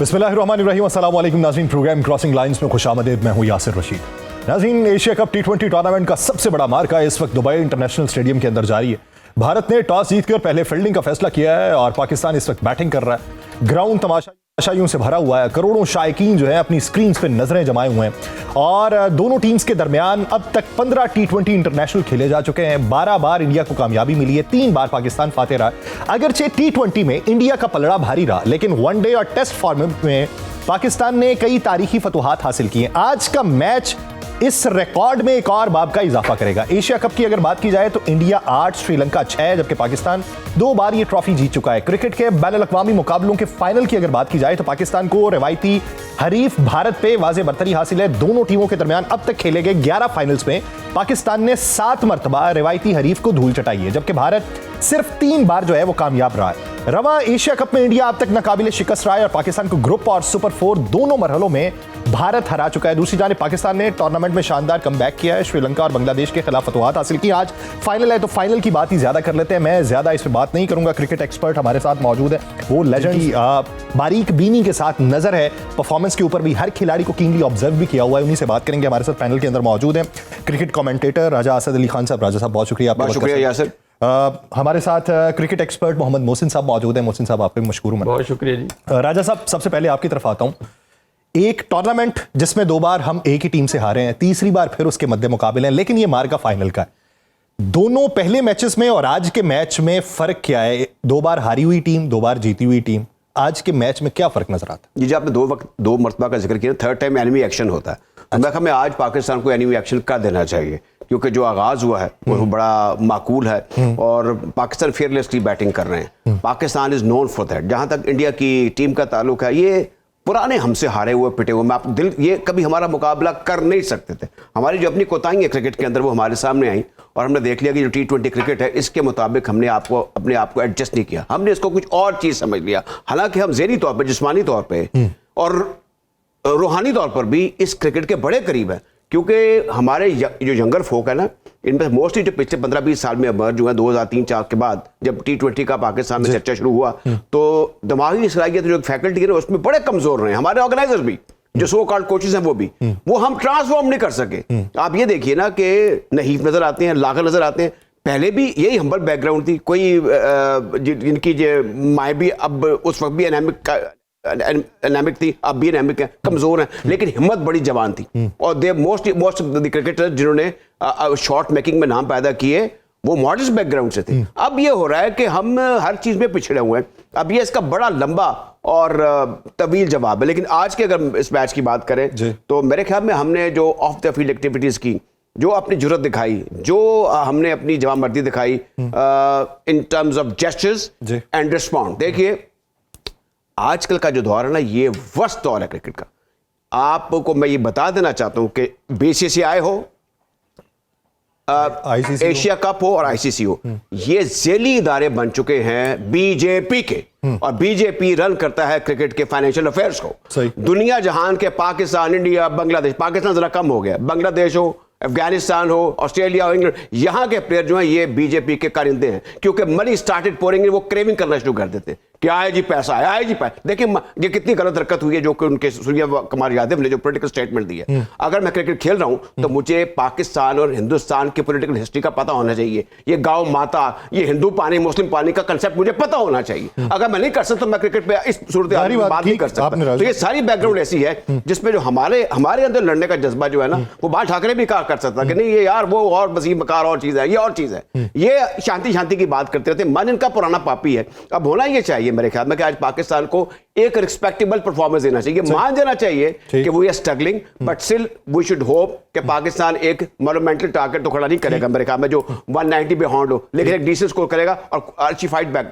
बिस्मिल्लाहिर्रहमानिर्रहीम, अस्सलाम वालेकुम नाज़रीन। प्रोग्राम क्रॉसिंग लाइंस में खुशामदीद। मैं हूं यासिर रशीद। नाज़रीन, एशिया कप T20 टूर्नामेंट का सबसे बड़ा मार्का इस वक्त दुबई इंटरनेशनल स्टेडियम के अंदर जारी है। भारत ने टॉस जीतकर पहले फील्डिंग का फैसला किया है और पाकिस्तान इस वक्त बैटिंग कर रहा है। ग्राउंड तमाशाइयों से भरा हुआ है। करोड़ों शायकीन जो है अपनी स्क्रीन पे नजरें जमाए हुए हैं और दोनों टीम्स के दरमियान अब तक 15 T20 इंटरनेशनल खेले जा चुके हैं। 12 बार इंडिया को कामयाबी मिली है, 3 बार पाकिस्तान फाते रहा। अगरचे T20 में इंडिया का पलड़ा भारी रहा, लेकिन वनडे और टेस्ट फॉर्मेट में पाकिस्तान ने कई तारीखी फतुहात हासिल की हैं। आज का मैच इस रिकॉर्ड में एक और बाब का इजाफा करेगा। एशिया कप की अगर बात की जाए तो इंडिया 8, श्रीलंका 6, जबकि पाकिस्तान 2 बार ये ट्रॉफी जीत चुका है। क्रिकेट के बैनुल-अक़वामी मुकाबलों के फाइनल की अगर बात की जाए तो पाकिस्तान को रवायती हरीफ भारत पे वाज़े बरतरी हासिल है। दोनों टीमों के दरमियान अब तक खेले गए 11 फाइनल्स में पाकिस्तान ने 7 मरतबा रवायती हरीफ को धूल चटाई है, जबकि भारत सिर्फ 3 बार जो है वो कामयाब रहा है। रवा एशिया कप में इंडिया अब तक नाकाबिले शिकस्त रहा है और पाकिस्तान को ग्रुप और सुपर 4 दोनों मरहलों में भारत हरा चुका है। दूसरी जानिब पाकिस्तान ने टूर्नामेंट में शानदार कमबैक किया है, श्रीलंका और बांग्लादेश के खिलाफ फतुहात हासिल की। आज फाइनल है तो फाइनल की बात ही ज्यादा कर लेते हैं। मैं ज्यादा इस पर बात नहीं करूंगा। क्रिकेट एक्सपर्ट हमारे साथ मौजूद है, वो लेजेंड बारीक बीनी के साथ नजर है परफॉर्मेंस के ऊपर भी, हर खिलाड़ी को कीनली ऑब्जर्व भी किया हुआ है। उन्हीं से बात करेंगे। हमारे साथ पैनल के अंदर मौजूद है क्रिकेट कमेंटेटर राजा असद अली खान साहब। राजा साहब बहुत शुक्रिया आपका। शुक्रिया यासिर। हमारे साथ क्रिकेट एक्सपर्ट मोहम्मद मोहसिन साहब मौजूद हैं। मोहसिन साहब आपके मशकूर हूं। बहुत शुक्रिया जी। राजा साहब, सबसे पहले आपकी तरफ आता हूं। एक टूर्नामेंट जिसमें 2 बार हम एक ही टीम से हारे हैं, तीसरी बार फिर उसके मद्दे मुकाबले हैं, लेकिन ये मार्का फाइनल का है। दोनों पहले मैचेस में और आज के मैच में फर्क क्या है? 2 बार हारी हुई टीम, 2 बार जीती हुई टीम, आज के मैच में क्या फर्क नजर आता है? जी, आपने 2 मरतबा का जिक्र किया, थर्ड टाइम एनिमी एक्शन होता है। तो मैं हमें आज पाकिस्तान को एनिमी एक्शन कर देना चाहिए, क्योंकि जो आगाज हुआ है वो बड़ा माकूल है और पाकिस्तान फेयरलेसली बैटिंग कर रहे हैं। Pakistan is known for that. जहां तक इंडिया की टीम का ताल्लुक है, ये पुराने हमसे हारे हुए पिटे हुए, आप दिल ये कभी हमारा मुकाबला कर नहीं सकते थे। हमारी जो अपनी कोताही है क्रिकेट के अंदर वो हमारे सामने आई और हमने देख लिया कि जो T20 क्रिकेट है इसके मुताबिक हमने अपने आप को एडजस्ट नहीं किया। हमने इसको कुछ और चीज समझ लिया। हालांकि हम ज़हनी तौर पर, जिस्मानी तौर पर और रूहानी तौर पर भी इस क्रिकेट के बड़े करीब है, क्योंकि हमारे जो यंगर फोक है ना, इनमें मोस्टली जो पिछले 15-20 साल में अमर्ज हुए हैं 2003-4 के बाद, जब T20 का पाकिस्तान में चर्चा शुरू हुआ, तो दिमागी सलाहियत जो फैकल्टी है उसमें बड़े कमजोर रहे हैं। हमारे ऑर्गेनाइजर्स भी, जो सो कॉल्ड कोचेस हैं, वो हम ट्रांसफॉर्म नहीं कर सके। आप ये देखिए ना कि नहीफ नजर आते हैं, लागर नजर आते हैं। पहले भी यही हम्बल बैकग्राउंड थी। कोई जिनकी माएँ भी अब उस वक्त भी एनामिक थी, अब भी एनामिक है, कमजोर है, लेकिन हिम्मत बड़ी जवान थी। और दे मोस्ट क्रिकेटर जिन्होंने शॉट मेकिंग में नाम पैदा किए, वो मॉडर्न बैकग्राउंड से थे। अब ये हो रहा है कि हम हर चीज में पिछड़े हुए हैं। अब ये इसका बड़ा लंबा और तवील जवाब है। लेकिन आज के अगर इस मैच की बात करें तो मेरे ख्याल में हमने जो ऑफ द फील्ड एक्टिविटीज की, जो अपनी जुर्रत दिखाई, जो हमने अपनी जवाबमर्दी दिखाई in terms of gestures and respond. देखिए, आजकल का जो दौर है ना, ये वर्स्ट दौर है क्रिकेट का। आपको मैं ये बता देना चाहता हूं कि BCCI हो, एशिया कप हो और ICC हो, ये ज़ेली इदारे बन चुके हैं बीजेपी के, और बीजेपी रन करता है क्रिकेट के फाइनेंशियल अफेयर्स को। दुनिया जहान के पाकिस्तान, इंडिया, बांग्लादेश, पाकिस्तान जरा कम हो गया, बांग्लादेश हो, अफगानिस्तान हो, ऑस्ट्रेलिया हो, इंग्लैंड, यहां के प्लेयर जो हैं ये बीजेपी के कारिंदे हैं, क्योंकि मनी स्टार्टेड पोरिंग, वो क्रेविंग करना शुरू कर देते कि आए जी पैसा, आए जी पैसा। देखिए ये कितनी गलत हरकत हुई है जो कि उनके सूर्या कुमार यादव ने जो पॉलिटिकल स्टेटमेंट दी है। अगर मैं क्रिकेट खेल रहा हूं तो मुझे पाकिस्तान और हिंदुस्तान की पॉलिटिकल हिस्ट्री का पता होना चाहिए। ये गांव माता, ये हिंदू पानी मुस्लिम पानी का कंसेप्ट मुझे पता होना चाहिए। अगर मैं नहीं कर सकता, मैं क्रिकेट पे इस सूरत बात नहीं कर सकता। तो ये सारी बैकग्राउंड ऐसी है जिसमें जो हमारे अंदर लड़ने का जज्बा जो है ना, वो बाल ठाकरे भी कहा कर सकता कि नहीं ये यार वो और वसीम बकार और चीज है, ये और चीज है। ये शांति की बात करते रहते, मन इनका पुराना पापी है। अब होना ये चाहिए मेरे ख्याल में कि आज पाकिस्तान को एक रिस्पेक्टेबल परफॉर्मेंस देना चाहिए, मान जाना चाहिए कि वो ये struggling, but still we should hope कि पाकिस्तान एक मोनुमेंटल टारगेट तो खड़ा नहीं करेगा मेरे ख्याल में, जो 190 बिहाइंड हो, लेकिन एक डिसेंट स्कोर करेगा और अच्छी फाइट बैक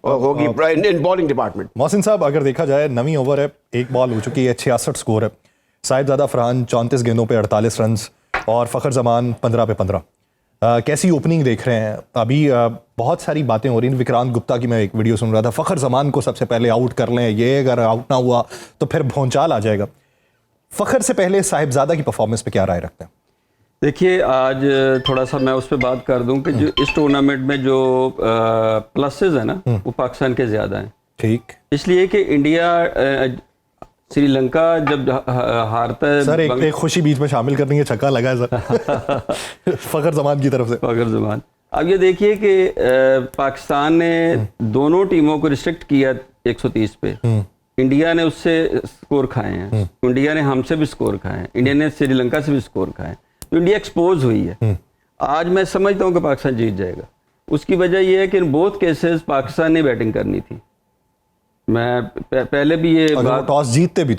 होगी इन बॉलिंग डिपार्टमेंट। मोहसिन साहब, अगर देखा जाए 9वीं ओवर है, 1 बॉल हो चुकी है, 66 स्कोर है। साहिबजादा फरहान 34 गेंदों पे 48 रन और फखर जमान 15 पे 15। कैसी ओपनिंग देख रहे हैं? अभी बहुत सारी बातें हो रही हैं। विक्रांत गुप्ता की मैं एक वीडियो सुन रहा था, फखर जमान को सबसे पहले आउट कर लें, ये अगर आउट ना हुआ तो फिर भौंचाल आ जाएगा। फखर से पहले साहिबजादा की परफॉर्मेंस पे क्या राय रखते हैं? देखिए, आज थोड़ा सा मैं उस पर बात कर दूं कि जो इस टूर्नामेंट में जो प्लसेस है ना, वो पाकिस्तान के ज़्यादा हैं। ठीक, इसलिए कि इंडिया श्रीलंका जब हारता है सर एक खुशी बीच में शामिल करनी है, छक्का लगा है सर फखर जमान की तरफ से। फखर जमान। अब ये देखिए कि पाकिस्तान ने दोनों टीमों को रिस्ट्रिक्ट किया 130 पे। इंडिया ने उससे स्कोर खाए हैं, इंडिया ने हमसे भी स्कोर खाए हैं, इंडिया ने श्रीलंका से भी स्कोर खाए हैं, तो इंडिया एक्सपोज हुई है। आज मैं समझता हूँ कि पाकिस्तान जीत जाएगा। उसकी वजह यह है कि इन बोथ केसेस पाकिस्तान ने बैटिंग करनी थी। मैं पहले भी ये बात, टॉस जीतते भी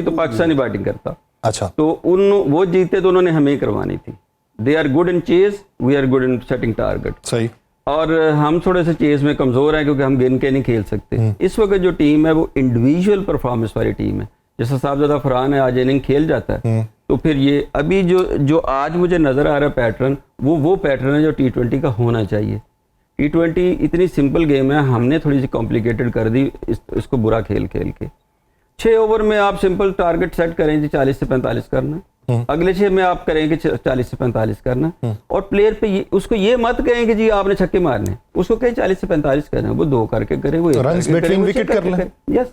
तो पाकिस्तानी बैटिंग करता। अच्छा, तो वो जीतते तो उन्होंने हमें करवानी थी। They are good in chase, we are good in setting target. सही। और हम थोड़े से चेज में कमजोर हैं क्योंकि हम गिन के नहीं खेल सकते। इस वक्त जो टीम है वो इंडिविजुअल परफॉर्मेंस वाली टीम है। जैसा साहबजादा फरहान है, आज इनिंग खेल जाता है, तो फिर ये अभी जो आज मुझे नजर आ रहा है पैटर्न, वो पैटर्न है जो T20 का होना चाहिए। T20 इतनी सिंपल गेम है, हमने थोड़ी सी कॉम्प्लिकेटेड कर दी इसको बुरा खेल के। 6 ओवर में आप सिंपल टारगेट सेट करें जी 40 से 45 करना, अगले 6 में आप करेंगे 40 से 45 करना, और प्लेयर पे उसको ये मत कहें कि जी आपने छक्के मारने, उसको कहें 40 से 45 करना, वो 2 करके करे, वो 1 करके विकेट कर लें। यस,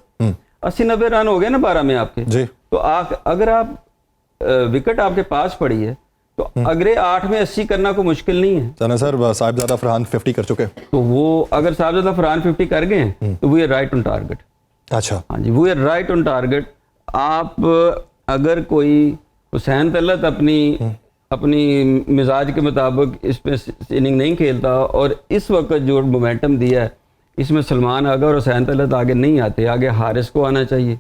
80-90 रन हो गए ना 12 में आपके जी। तो अगर आप विकेट आपके पास पड़ी है तो अगले 8 में 80 करना कोई मुश्किल नहीं है। सना सर, साहिबजादा फरहान 50 कर चुके, तो वो अगर साहिबजादा फरहान 50 कर गए तो we are right on target. अच्छा, हाँ जी, we are right on target. आप अगर कोई हुसैन तलत अपनी मिजाज के मुताबिक इसमें इनिंग नहीं खेलता और इस वक्त जो मोमेंटम दिया है इसमें सलमान आगा और हुसैन तलत आगे नहीं आते, आगे हारिस को आना चाहिए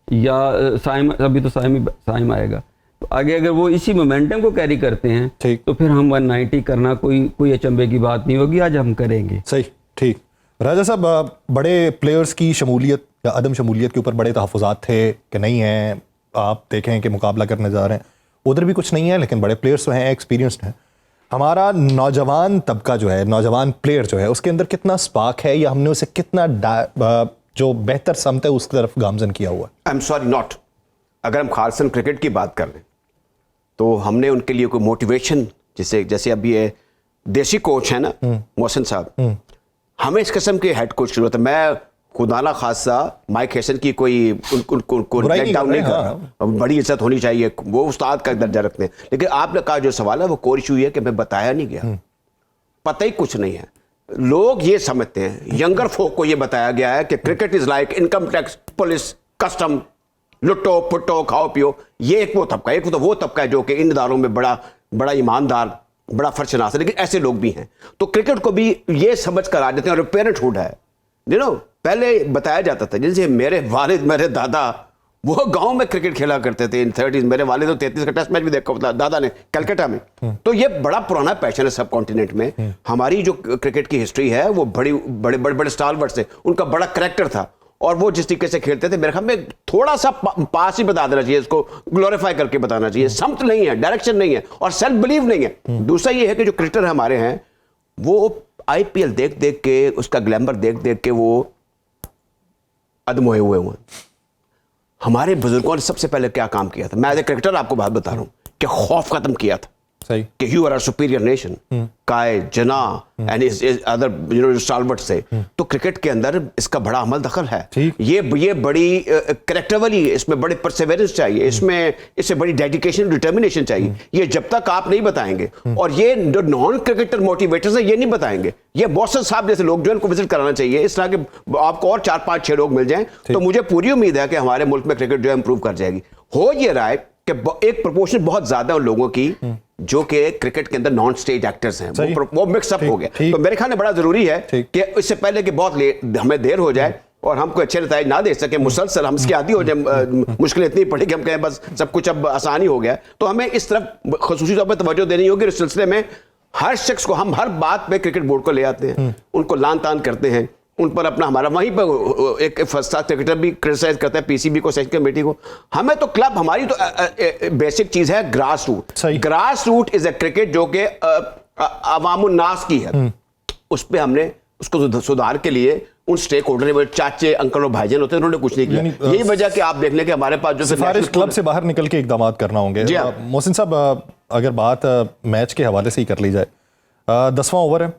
या साइम, अभी तो साइम आएगा, तो आगे अगर वो इसी मोमेंटम को कैरी करते हैं तो फिर हम 190 करना कोई अचंभे की बात नहीं होगी, आज हम करेंगे। सही, ठीक। राजा साहब, बड़े प्लेयर्स की शमूलियत या अदम शमूलियत के ऊपर बड़े तहफ़्फ़ुज़ात थे कि नहीं हैं, आप देखें कि मुकाबला करने जा रहे हैं, उधर भी कुछ नहीं है, लेकिन बड़े प्लेयर्स तो हैं, एक्सपीरियंस्ड हैं। हमारा नौजवान तबका जो है, नौजवान प्लेयर जो है, उसके अंदर कितना स्पार्क है या हमने उसे कितना जो बेहतर समत है उस तरफ गामजन किया हुआ? I am sorry not. अगर हम खालसन क्रिकेट की बात कर लें तो हमने उनके लिए कोई मोटिवेशन, जैसे अभी ये देसी कोच है ना मोहसिन साहब, हमें इस किस्म के हेड कोच की जरूरत है। मैं खुदाना खासा माइक हैसन की कोई उनको लेट डाउन नहीं कर रहा, बड़ी इज्जत होनी चाहिए, वो उस्ताद का दर्जा रखते हैं, लेकिन आपने कहा जो सवाल है वो कोर इशू है कि मैं बताया नहीं गया, पता ही कुछ नहीं है। लोग ये समझते हैं, यंगर फोक को ये बताया गया है कि cricket is like income tax, police, custom, लुटो पुटो खाओ पियो। ये एक वो तबका है, एक तो वो तबका है जो कि इन इदारों में बड़ा ईमानदार, बड़ा फर्शनास है, लेकिन ऐसे लोग भी हैं। तो क्रिकेट को भी ये समझ कर आ जाते हैं, और पेरेंटहुड है, यू नो। पहले बताया जाता था, जैसे मेरे वालिद, मेरे दादा वो गांव में क्रिकेट खेला करते थे इन 30s। मेरे वालिद तो 33 का टेस्ट मैच भी देखा था दादा ने कलकत्ता में। तो ये बड़ा पुराना पैशन है सब कॉन्टिनेंट में। हमारी जो क्रिकेट की हिस्ट्री है वो बड़े स्टालवर्ड्स थे, उनका बड़ा करैक्टर था, और वो जिस तरीके से खेलते थे, मेरे ख्याल में थोड़ा सा पास ही बता देना चाहिए, इसको ग्लोरीफाई करके बताना चाहिए। समत नहीं है, डायरेक्शन नहीं है, और सेल्फ बिलीव नहीं है। दूसरा ये है कि जो क्रिकेटर हमारे हैं वो IPL देख देख के, उसका ग्लैमर देख देख के वो अदमोए हुए हैं। हमारे बुजुर्गों ने सबसे पहले क्या काम किया था, मैं एज ए क्रिकेटर आपको बात बता रहा हूं, कि खौफ खत्म किया था। सही, कि you are a superior nation, काय जना एंड अदर स्टालवर्ट से। तो क्रिकेट के अंदर इसका बड़ा अमल दखल है। ये बड़ी कैरेक्टर वाली, इसमें बड़ी परसेवरेंस चाहिए, इससे बड़ी डेडिकेशन, डिटर्मिनेशन चाहिए। ये जब तक आप नहीं बताएंगे, और ये जो नॉन क्रिकेटर मोटिवेटर्स है ये नहीं बताएंगे, ये बॉसर साहब जैसे लोग जो है उनको विजिट कराना चाहिए। इस तरह के आपको और 4-5-6 लोग मिल जाएं तो मुझे पूरी उम्मीद है कि हमारे मुल्क में क्रिकेट जो है इंप्रूव कर जाएगी। हो ये रहा है कि एक प्रोपोर्शन बहुत ज्यादा उन लोगों की जो कि क्रिकेट के अंदर नॉन स्टेज एक्टर्स हैं, वो मिक्सअप हो गया। तो मेरे ख्याल में बड़ा जरूरी है कि इससे पहले कि बहुत हमें देर हो जाए और हम कोई अच्छे नतीजे ना दे सके, मुसलसल हम इसके आदी हो जाए, मुश्किलें इतनी पड़ी कि हम कहें बस सब कुछ अब आसानी हो गया। तो हमें इस तरफ खुसूसी तौर पर तवज्जो देनी होगी। इस सिलसिले में हर शख्स को, हम हर बात पे क्रिकेट बोर्ड को ले आते हैं, उनको लान तान करते हैं, उन पर अपना हमारा वहीं पर एक फर्स्ट क्लास क्रिकेटर भी क्रिटिसाइज करता है PCB को, सेलेक्शन कमेटी को। हमें तो क्लब, हमारी तो बेसिक चीज है grass root. Grass root is a cricket जो कि अवामुन्नास की है। उस पर हमने उसको सुधार के लिए उन स्टेक होल्डर, चाचे अंकल और भाईजान होते हैं, उन्होंने कुछ नहीं किया। यही वजह कि आप देख लें कि हमारे पास जो सिफारिश क्लब से बाहर निकल के इकदाम करना होंगे। मोहसिन साहब, अगर बात मैच के हवाले से ही कर ली जाए, 10वां ओवर है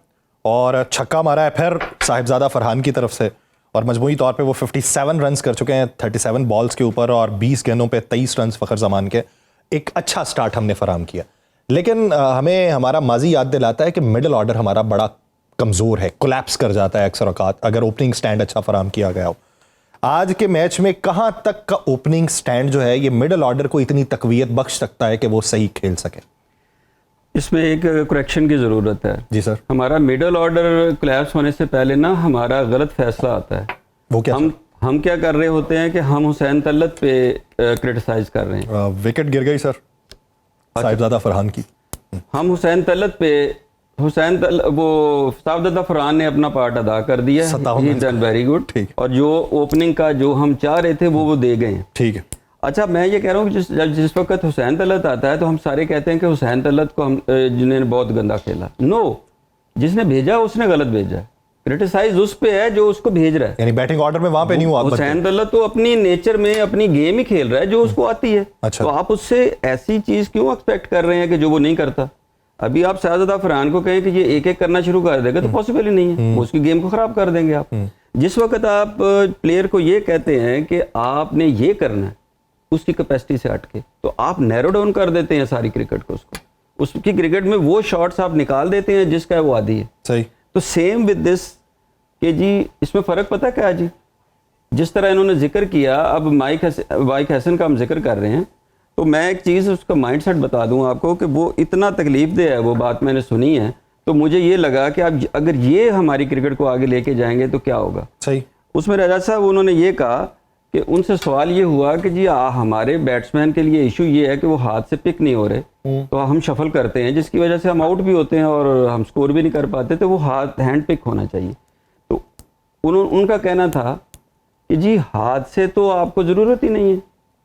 और छक्का मारा है फिर साहिबजादा फरहान की तरफ से, और मजमूई तौर पे वो 57 रन्स कर चुके हैं 37 बॉल्स के ऊपर और 20 गेंदों पे 23 रन्स फ़खर ज़मान के। एक अच्छा स्टार्ट हमने फराम किया, लेकिन हमें हमारा माजी याद दिलाता है कि मिडिल ऑर्डर हमारा बड़ा कमज़ोर है, कोलैप्स कर जाता है अक्सर औकात अगर ओपनिंग स्टैंड अच्छा फराम किया गया हो। आज के मैच में कहाँ तक का ओपनिंग स्टैंड जो है ये मिडिल ऑर्डर को इतनी तकवीत बख्श सकता है कि वो सही खेल सके? इसमें एक करेक्शन की ज़रूरत है। जी सर। हमारा मिडल ऑर्डर कोलैप्स होने से पहले ना हमारा गलत फैसला आता है। वो क्या? हम क्या कर रहे होते हैं कि हम हुसैन तलत पे क्रिटिसाइज कर रहे हैं। विकेट गिर गई सर साहिबजादा फरहान की। हम हुसैन तलत पे वो साहिबजादा फरहान ने अपना पार्ट अदा कर दिया, ही डन वेरी गुड। ठीक। और जो ओपनिंग का जो हम चाह रहे थे वो दे गए हैं। ठीक है। अच्छा, मैं ये कह रहा हूँ कि जिस वक्त हुसैन तलत आता है तो हम सारे कहते हैं कि हुसैन तलत को हम जिन्होंने बहुत गंदा खेला। नो, जिसने भेजा उसने गलत भेजा है। क्रिटिसाइज उस पे है जो उसको भेज रहा है। यानी बैटिंग ऑर्डर में वहां पे नहीं हुआ। हुसैन तलत तो अपनी नेचर में अपनी गेम ही खेल रहा है जो उसको आती है। अच्छा। तो आप उससे ऐसी चीज क्यों एक्सपेक्ट कर रहे हैं कि जो वो नहीं करता? अभी आप साहिबजादा फरहान को कहें कि ये एक एक करना शुरू कर देगा तो पॉसिबल ही नहीं है, वो उसकी गेम को खराब कर देंगे आप। जिस वक्त आप प्लेयर को ये कहते हैं कि आपने ये करना है उसकी कैपेसिटी से हटके, तो आप नैरो डाउन कर देते हैं सारी क्रिकेट को। उसकी क्रिकेट में वो शॉट्स आप निकाल देते हैं जिसका वो आदी है। सही। तो सेम विद दिस कि जी इसमें फ़र्क पता क्या जी, जिस तरह इन्होंने जिक्र किया, अब माइक हसन का हम जिक्र कर रहे हैं, तो मैं एक चीज़ उसका माइंडसेट बता दूं आपको कि वो इतना तकलीफ दे है, वो बात मैंने सुनी है, तो मुझे ये लगा कि अब अगर ये हमारी क्रिकेट को आगे लेके जाएंगे तो क्या होगा। सही। उसमें रजा साहब उन्होंने ये कहा कि उनसे सवाल ये हुआ कि जी हमारे बैट्समैन के लिए इशू ये है कि वो हाथ से पिक नहीं हो रहे, तो हम शफल करते हैं जिसकी वजह से हम आउट भी होते हैं और हम स्कोर भी नहीं कर पाते, तो वो हैंड पिक होना चाहिए। तो उनका कहना था कि जी हाथ से तो आपको ज़रूरत ही नहीं है,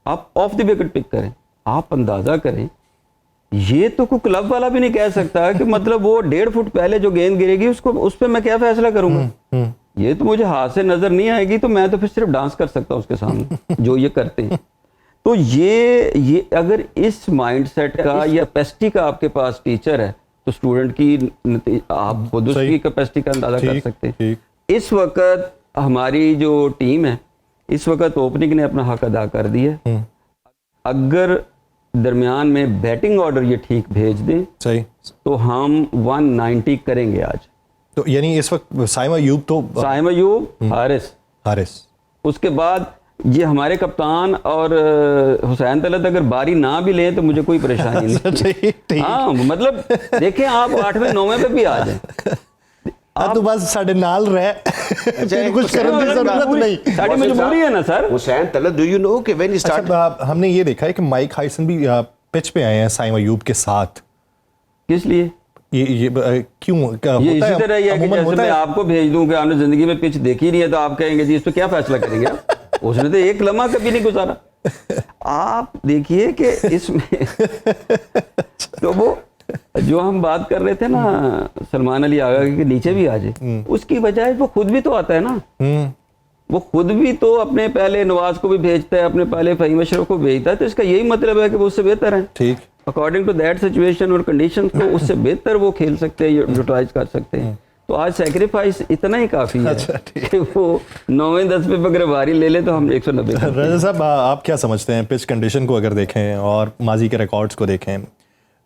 आप ऑफ द विकेट पिक करें। आप अंदाज़ा करें, ये तो कोई क्लब वाला भी नहीं कह सकता कि मतलब वो 1.5 फुट पहले जो गेंद गिरेगी उसको उस पर मैं क्या फैसला करूंगा। ये तो मुझे हाथ से नजर नहीं आएगी, तो मैं तो फिर सिर्फ डांस कर सकता हूं उसके सामने जो ये करते हैं। तो ये अगर इस माइंडसेट का या कैपेसिटी का आपके पास टीचर है तो स्टूडेंट की आप खुद उसकी कैपेसिटी का अंदाजा कर सकते हैं। इस वक्त हमारी जो टीम है, इस वक्त ओपनिंग ने अपना हक अदा कर दिया। अगर दरमियान में बैटिंग ऑर्डर ये ठीक भेज दें सही, तो हम 190 करेंगे आज। तो यानी इस वक्त साइम अयूब, हारिस, उसके बाद ये हमारे कप्तान और हुसैन तलत अगर बारी ना भी लें तो मुझे कोई परेशानी नहीं। हाँ, मतलब देखें आप 8वें 9वें पे भी आ जाए, आप तो बस साढ़े नाल रहे कुछ करने की जरूरत नहीं, साड़ी मजबूरी है ना sir. Hussain Talat, do you know कि व्हेन ही स्टार्ट, हमने ये देखा है कि माइक हाइसन भी पिच पे आए हैं साइम अयूब के साथ। किस लिए? ये क्यों ये इसी तरह ही है कि जैसे मैं आपको भेज दूं कि आपने जिंदगी में पिच देखी नहीं है तो आप कहेंगे जी इस पर क्या फैसला करेंगे आप? उसने तो एक लम्हा कभी नहीं गुजारा। आप देखिए कि इसमें तो वो जो हम बात कर रहे थे ना सलमान अली आगा के नीचे भी आ जाए, उसकी बजाय वो खुद भी तो आता है ना, वो खुद भी तो अपने पहले नवाज को भी भेजता है, अपने पहले फहीम अशरफ को भेजता है, तो इसका यही मतलब है कि वो उससे बेहतर है। ठीक, अकॉर्डिंग टू दैट सिचुएशन और कंडीशन, तो उससे बेहतर वो खेल सकते हैं, यूटिलाइज कर सकते हैं। तो आज सैक्रिफाइस इतना ही काफी है कि वो 9वें 10वें पे अगर बारी ले ले तो हम 190। रजा साहब, आप क्या समझते हैं पिच कंडीशन को अगर देखें और माजी के रिकॉर्ड्स को देखें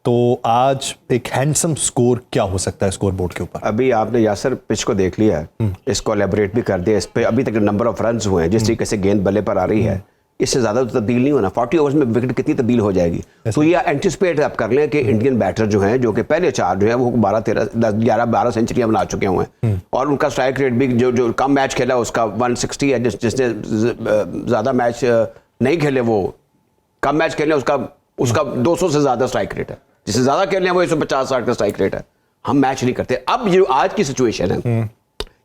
तो आज एक हैंडसम स्कोर क्या हो सकता है स्कोर बोर्ड के ऊपर? अभी आपने यासर पिच को देख लिया है, इसको एलेबोरेट भी कर दिया, इस पे अभी तक नंबर ऑफ रन्स हुए हैं, जिस तरीके से गेंद बल्ले पर आ रही है, इससे ज्यादा तो तब्दील नहीं होना। 40 ओवर्स में विकेट कितनी तब्दील हो जाएगी? तो ये एंटिसिपेट आप कर लें कि इंडियन बैटर जो हैं, जो कि पहले 4 जो है वो 12 13 10 11 12 सेंचुरियां बना चुके हुए हैं, और उनका स्ट्राइक रेट भी जो कम मैच खेला उसका 160 है, जिसने ज्यादा मैच नहीं खेले वो कम मैच खेले उसका 200 से ज्यादा स्ट्राइक रेट है, जिससे ज्यादा खेलने वो 150-60 का स्ट्राइक रेट है। हम मैच नहीं करते। अब जो आज की सिचुएशन है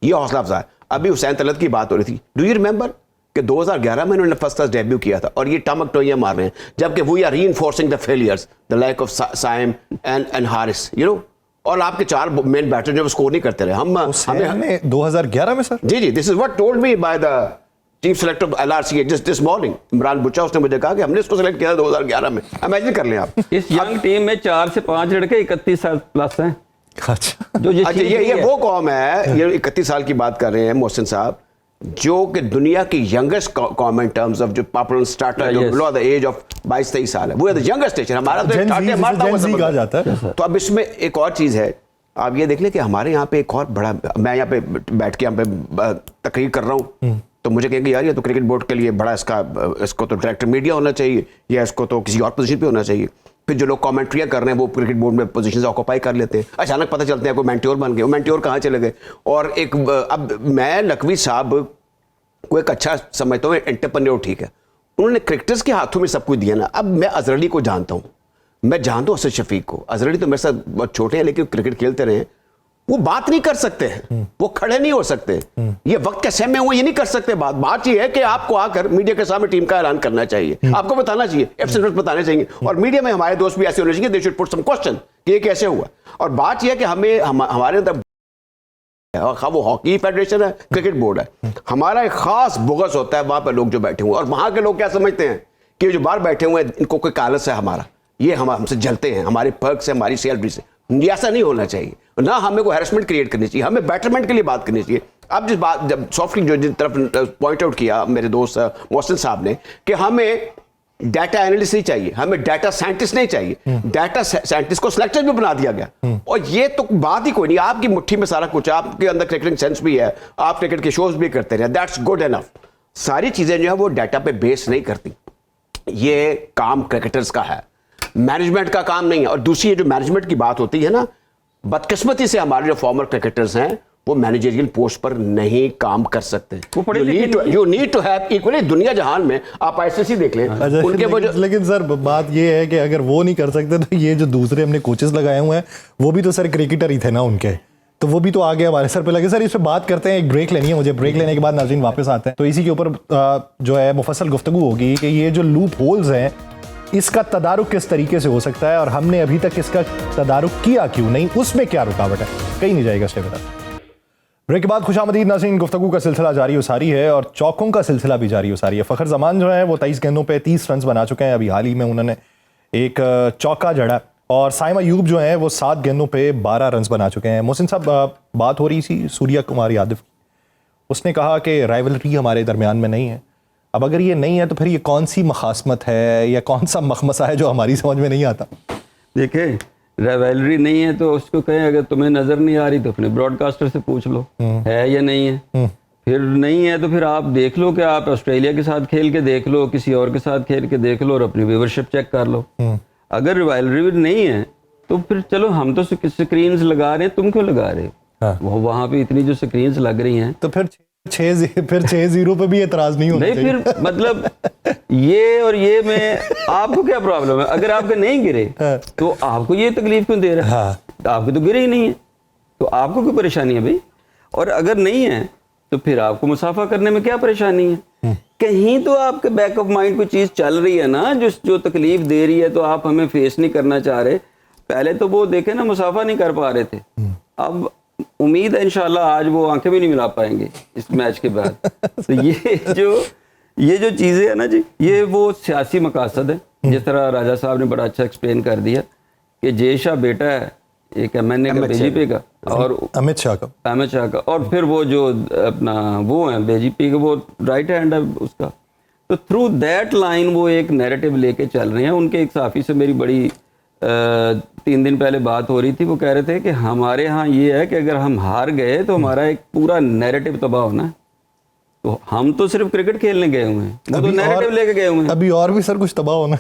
ये हौसला अफजा है। अभी हुसैन तलत की बात हो रही थी, डू यू रिमेंबर कि 2011 में उन्होंने फर्स्ट क्लास डेब्यू किया था और ये टमक टोइयां मार रहे हैं, जबकि we are reinforcing the failures, the lack of Saim and Haris, you know, और आपके 4 मेन बैटर जो स्कोर नहीं करते रहे। हमें 2011 में सर, जी, this is what told me by the chief selector of LRCA this morning, Imran Bucha, उसने मुझे कहा कि हमने इसको सेलेक्ट किया 2011 में। इमेजिन कर लें आप, इस यंग टीम में 4 से 5 लड़के 31 साल प्लस हैं। अच्छा, ये वो कौम है, ये 31 साल की बात कर रहे हैं मोहसिन साहब, जो कि दुनिया की youngest com in terms of जो पॉपुलर स्टार्टर जो बिलो द एज ऑफ 22-23 साल है, वो द यंगेस्ट नेशन। हमारा तो Gen Z मारता कहा जाता है। तो अब इसमें एक और चीज़ है, आप ये देख लें कि हमारे यहाँ पे एक और बड़ा, मैं यहाँ पे बैठ के यहाँ पे तकरीर कर रहा हूँ तो मुझे कहेंगे यार ये तो क्रिकेट बोर्ड के लिए बड़ा इसको तो डायरेक्टर मीडिया होना चाहिए या इसको तो किसी और पोजीशन पे होना चाहिए। फिर जो लोग कमेंट्रियाँ कर रहे हैं वो क्रिकेट बोर्ड में पोजीशन ऑक्यूपाई कर लेते हैं, अचानक पता चलते हैं कोई मेंटोर बन गए, वो मेंटोर कहाँ चले गए। और एक अब मैं नकवी साहब को एक अच्छा समझता हूँ, एंटरप्रेन्योर ठीक है, उन्होंने क्रिकेटर्स के हाथों में सब कुछ दिया ना। अब मैं अजहर अली को जानता हूँ, मैं जानता हूँ असद शफीक को। अजहर अली तो मेरे साथ बहुत छोटे हैं लेकिन क्रिकेट खेलते रहे, वो बात नहीं कर सकते, वो खड़े नहीं हो सकते, ये वक्त के समय वो ये नहीं कर सकते। बात ये है कि आपको आकर मीडिया के सामने टीम का ऐलान करना चाहिए, आपको बताना चाहिए, एब्सेंट बताने चाहिए। और मीडिया में हमारे दोस्त भी ऐसे होने चाहिए, they should put some question कि ये कैसे हुआ। और बात यह है कि हमारे अंदर वो हॉकी फेडरेशन है, क्रिकेट बोर्ड है, हमारा एक खास बुगस होता है वहां पर लोग जो बैठे हुए, और वहां के लोग क्या समझते हैं कि जो बाहर बैठे हुए हैं इनको कोई कालस है हमारा, ये हमसे जलते हैं, हमारे पर्क से, हमारी सैलरी से। ऐसा नहीं होना चाहिए ना, हमें को हैरेसमेंट क्रिएट करनी चाहिए, हमें बेटरमेंट के लिए बात करनी चाहिए। अब जिस बात जब सॉफ्टली जो जिस तरफ पॉइंट आउट किया मेरे दोस्त मोहसिन साहब ने कि हमें डाटा एनालिस्ट नहीं चाहिए, हमें डाटा साइंटिस्ट नहीं चाहिए, डाटा साइंटिस्ट को सिलेक्टर भी बना दिया गया। और ये तो बात ही कोई नहीं, आपकी मुट्ठी में सारा कुछ, आपके अंदर क्रिकेटिंग सेंस भी है, आप क्रिकेट के शोज भी करते रहे, दैट्स गुड एनफ। सारी चीजें जो है वो डाटा पे बेस नहीं करती, ये काम क्रिकेटर्स का है, मैनेजमेंट का काम नहीं है। और दूसरी जो मैनेजमेंट की बात होती है ना, बदकिस्मती से हमारे जो फॉर्मर क्रिकेटर्स हैं वो मैनेजरियल पोस्ट पर नहीं काम कर सकते। You need to have equally, दुनिया जहान में आप आईसीसी देख लें उनके लेकिन सर बात ये है कि अगर वो नहीं कर सकते तो ये जो दूसरे हमने कोचेस लगाए हुए हैं वो भी तो सर क्रिकेटर ही थे ना उनके, तो वो भी तो आगे हमारे सर पे लगे। सर इस पे बात करते हैं, एक ब्रेक लेनी है मुझे, ब्रेक लेने के बाद नाज़रीन वापस आते हैं। तो इसी के ऊपर जो है मुफस्सल गुफ्तगू होगी कि ये जो लूप होल्स हैं इसका तदारुक किस तरीके से हो सकता है और हमने अभी तक इसका तदारुक किया क्यों नहीं, उसमें क्या रुकावट है। कहीं नहीं जाएगा स्टे विद अस। ब्रेक के बाद खुशामदीद नाज़रीन, गुफ्तगू का सिलसिला जारी हो सारी है और चौकों का सिलसिला भी जारी हो सारी है। फ़खर जमान जो है वो 23 गेंदों पे 30 रन बना चुके हैं, अभी हाल ही में उन्होंने एक चौका जड़ा। और साइम अयूब जो है वो 7 गेंदों पे 12 रन बना चुके हैं। मोहसिन साहब बात हो रही थी सूर्या कुमार यादव की, उसने कहा कि राइवलरी हमारे दरमियान में नहीं है। अब अगर ये नहीं है तो फिर ये कौन सी मखासमत है या कौन सा मखमसा है जो हमारी समझ में नहीं आता। देखें, राइवलरी नहीं है तो उसको कहें अगर तुम्हें नजर नहीं आ रही तो अपने ब्रॉडकास्टर से पूछ लो है या नहीं है। फिर नहीं है तो फिर आप देख लो कि आप ऑस्ट्रेलिया के साथ खेल के देख लो, किसी और के साथ खेल के देख लो और अपनी व्यूवरशिप चेक कर लो। अगर राइवलरी नहीं है तो फिर चलो हम तो स्क्रीन्स लगा रहे हैं, तुम क्यों लगा रहे हो? हाँ। वो वहां पे इतनी जो स्क्रीन्स लग रही हैं तो फिर 6-0 पे भी एतराज नहीं होना चाहिए। नहीं, फिर मतलब ये और ये में आपको क्या प्रॉब्लम है? अगर आपके नहीं गिरे तो आपको ये तकलीफ क्यों दे रहा है? हाँ। आपके तो गिरे ही नहीं है तो आपको क्यों परेशानी है भाई? और अगर नहीं है तो फिर आपको मुसाफा करने में क्या परेशानी है? कहीं तो आपके बैक ऑफ माइंड कोई चीज चल रही है ना जो तकलीफ दे रही है, तो आप हमें फेस नहीं करना चाह रहे। पहले तो वो देखे ना, मुसाफा नहीं कर पा रहे थे, अब उम्मीद है इंशाल्लाह आज वो आंखें भी नहीं मिला पाएंगे इस मैच के बाद। तो ये जो चीजें है ना जी, ये वो सियासी मकासद है। जिस तरह राजा साहब ने बड़ा अच्छा एक्सप्लेन कर दिया कि जय शाह बेटा है एक एमएनए का, बीजेपी का, और अमित शाह का, और फिर वो जो अपना वो है बीजेपी का वो राइट हैंड है उसका। तो थ्रू दैट लाइन वो एक नैरेटिव लेके चल रहे हैं। उनके एक साफी से मेरी बड़ी 3 दिन पहले बात हो रही थी, वो कह रहे थे कि हमारे यहाँ ये है कि अगर हम हार गए तो हमारा एक पूरा नैरेटिव तबाह होना है। तो हम तो सिर्फ क्रिकेट खेलने गए हुए हैं, वो तो नैरेटिव लेके गए हुए हैं। अभी और भी सर कुछ तबाह होना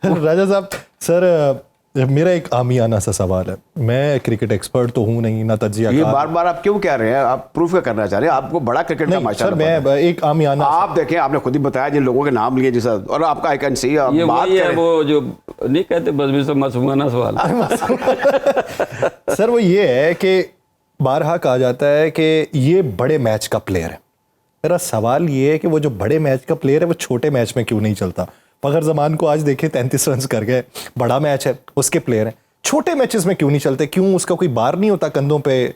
राजा साहब, सर मेरा एक आमियाना सा सवाल है, मैं क्रिकेट एक्सपर्ट तो हूँ नहीं, ना तज्जिया। ये बार-बार आप क्यों कह रहे हैं? आप प्रूफ क्या करना चाह रहे हैं? आपको बड़ा क्रिकेट का माशाल्लाह सर मैं एक आमियाना, आप देखें, आपने खुद ही बताया जिन लोगों के नाम लिए जैसा, और आपका आई कैन सी ये बात है वो जो नहीं कहते बस भी सब मासूमाना सवाल। सर वो ये है कि बारहा कहा जाता है कि ये बड़े मैच का प्लेयर है। मेरा सवाल ये है कि वो जो बड़े मैच का प्लेयर है वो छोटे मैच में क्यों नहीं चलता? फ़खर ज़मान को आज देखे 33 रन कर गए, बड़ा मैच है, उसके प्लेयर हैं, छोटे मैचेस में क्यों नहीं चलते? क्यों उसका कोई बार नहीं होता कंधों पे?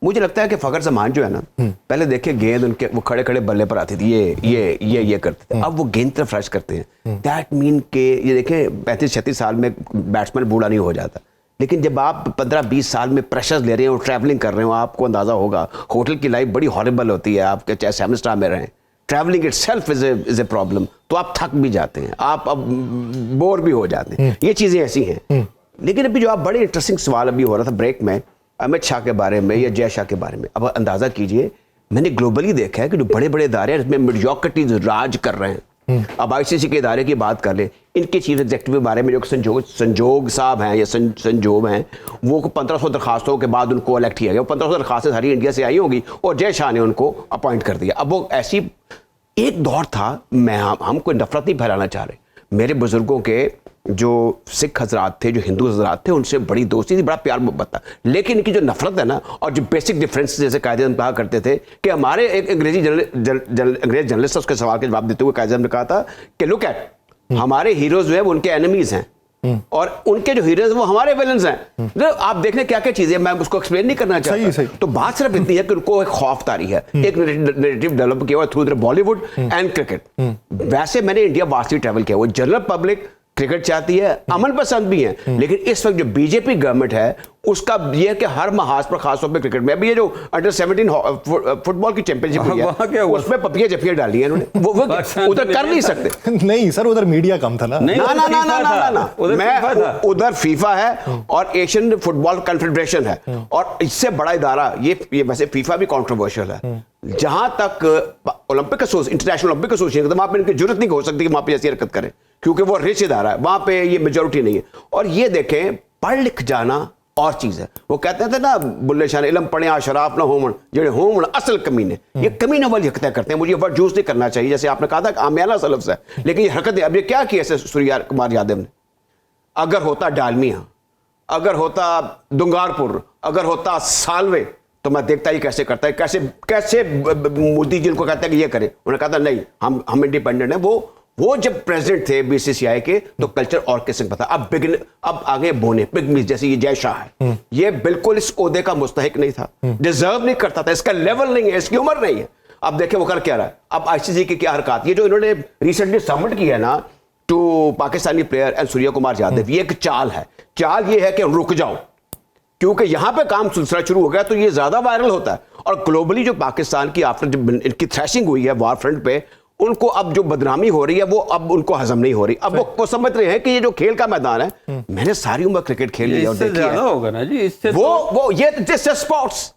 मुझे लगता है कि फ़खर ज़मान जो है ना, पहले देखिए गेंद उनके वो खड़े खड़े बल्ले पर आती थी, ये करते थे। अब वो गेंद तरफ रश करते हैं। दैट मीन के ये देखें 35-36 साल में बैट्समैन बूढ़ा नहीं हो जाता, लेकिन जब आप 15-20 साल में प्रेशर ले रहे हो, ट्रैवलिंग कर रहे हो, आपको अंदाजा होगा होटल की लाइफ बड़ी हॉरिबल होती है, आपके चाहे 7 स्टार में रहें, travelling itself is a problem, तो आप थक भी जाते हैं, आप अब बोर भी हो जाते हैं, ये चीजें ऐसी हैं। लेकिन अभी जो आप बड़े इंटरेस्टिंग सवाल अभी हो रहा था ब्रेक में अमित शाह के बारे में या जय शाह के बारे में, अब अंदाजा कीजिए, मैंने ग्लोबली देखा है कि जो बड़े बड़े इदारे हैं इसमें मीडियोक्रिटीज राज कर रहे हैं। अब आईसीसी के इदारे की बात कर ले, इनके चीफ एग्जीक्यूटिव के बारे में जो संजोग साहब हैं या संजोग हैं, वो 1500 दरखास्तों के बाद उनको इलेक्ट किया गया। 1500 दरखास्तें सारी इंडिया से आई होगी और जय शाह ने उनको अपॉइंट कर दिया। अब वो ऐसी एक दौर था, हम कोई नफरत नहीं फैलाना चाह रहे, मेरे बुजुर्गों के जो सिख हजरात थे, जो हिंदू हजरात थे, उनसे बड़ी दोस्ती थी, बड़ा प्यार मोहब्बत था। लेकिन इनकी जो नफरत है ना, और जो बेसिक डिफरेंस, जैसे कायदे कहा करते थे कि हमारे एक अंग्रेज जर्नलिस्ट उसके सवाल के जवाब देते हुए कायदे ने कहा था कि लुक एट, हमारे हीरोज जो है वो उनके एनिमीज हैं और उनके जो हीरोज वो हमारे विलन्स हैं। तो आप देखने क्या क्या चीजें, मैं उसको एक्सप्लेन नहीं करना चाहता। सही। तो बात सिर्फ इतनी है कि उनको एक खौफदारी है, एक नैरेटिव डेवलप किया हुआ थ्रू बॉलीवुड एंड क्रिकेट। वैसे मैंने इंडिया वास्ती ट्रैवल किया हुआ, जनरल पब्लिक क्रिकेट चाहती है, अमन पसंद भी है, लेकिन इस वक्त जो बीजेपी गवर्नमेंट है उसका ये है कि हर महाज पर खासतौर पर क्रिकेट में, अभी ये जो अंडर 17 फुटबॉल की चैंपियनशिप हुई है उसमें पपिया जपिया डाली है इन्होंने, वो उधर कर नहीं सकते। नहीं सर, उधर मीडिया कम था ना। ना, मैं उधर फीफा है और एशियन फुटबॉल कॉन्फेडरेशन है, और इससे बड़ा इदारा ये वैसे फीफा भी कंट्रोवर्शियल है। जहां तक इंटरनेशनल ओलंपिक एसोसिएशन, वहां पर इनकी जरूरत नहीं हो सकती कि वहां पर ऐसी हरकत करें, क्योंकि वो रिच इदारा है, वहां पे ये मेजोरिटी नहीं है। और ये देखें, पढ़ लिख जाना और चीज है, वो कहते थे ना बुल्ले शाह, इलम पढ़े शराब ना होमन, जेड़े होमन असल कमीने, ये कमीने वाली हरकतें करते हैं। मुझे ये वर्ड यूज नहीं करना चाहिए, जैसे आपने कहा था आमियाना सलफ है, लेकिन ये हरकतें, अब ये क्या किया सूर्या कुमार यादव ने, अगर होता डालमिया, अगर होता दुंगारपुर, अगर होता सालवे, तो मैं देखता ही कैसे करता है, कैसे मोदी जी उनको कहता है कि ये करे, उन्होंने कहा था नहीं, हम इंडिपेंडेंट है। वो जब प्रेसिडेंट थे बीसीसीआई के, तो कल्चर और किसी को पता। अब आगे बोने पिगमीज, जैसे ये जय शाह है, ये बिल्कुल इस ओहदे का मुस्तहिक नहीं था, डिजर्व नहीं करता था, इसका लेवल नहीं है, इसकी उम्र नहीं है। अब देखें वो कर क्या रहा है, अब आईसीसी की क्या हरकत, ये जो इन्होंने रिसेंटली सबमिट किया है ना to Pakistani player and Surya Kumar Yadav, ये एक चाल है। चाल ये है कि रुक जाओ, क्योंकि यहां पे काम सिलसिला शुरू हो गया तो ये ज्यादा वायरल होता है। और ग्लोबली जो पाकिस्तान की आफ्टर जब इनकी थ्रैशिंग हुई है वार फ्रंट पे, उनको अब जो बदनामी हो रही है वो अब उनको हजम नहीं हो रही। अब वो समझ रहे हैं कि ये जो खेल का मैदान है, मैंने सारी उम्र क्रिकेट खेल लिया और देखी है, होगा ना जी, इससे वो ये स्पोर्ट्स,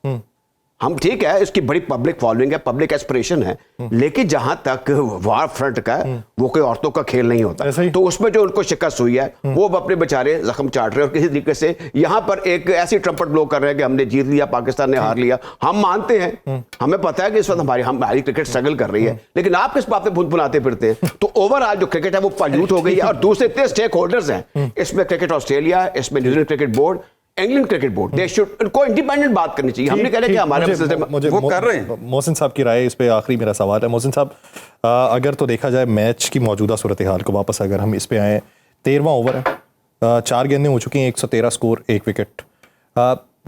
हम ठीक है, इसकी बड़ी पब्लिक फॉलोइंग है, पब्लिक एस्पिरेशन है, लेकिन जहां तक वार फ्रंट का वो कोई औरतों का खेल नहीं होता। तो उसमें जो उनको शिकस्त हुई है, वो अपने बेचारे जख्म चाट रहे हैं, और किसी तरीके से यहां पर एक ऐसी ट्रम्पट ब्लो कर रहे हैं कि हमने जीत लिया, पाकिस्तान ने हार लिया। हम मानते हैं, हमें पता है कि इस वक्त हमारी क्रिकेट स्ट्रगल कर रही है, लेकिन आप किस बात पे फुनफुनाते फिरते हैं। तो ओवरऑल जो क्रिकेट है वो पॉल्यूट हो गई है, और दूसरे इतने स्टेक होल्डर्स हैं इसमें, क्रिकेट ऑस्ट्रेलिया, इसमें New Zealand cricket board, England cricket board, they should, उनको इंडिपेंडेंट बात करनी चाहिए। हमने कह रहे कि हमारे वो कर रहे हैं। मोहसिन साहब की राय इस पे आखिरी मेरा सवाल है। मोहसिन साहब, अगर तो देखा जाए मैच की मौजूदा सूरत हाल को वापस अगर हम इस पे आए, 13वां ओवर है, 4 गेंदें हो चुकी हैं, 113 स्कोर, 1 विकेट,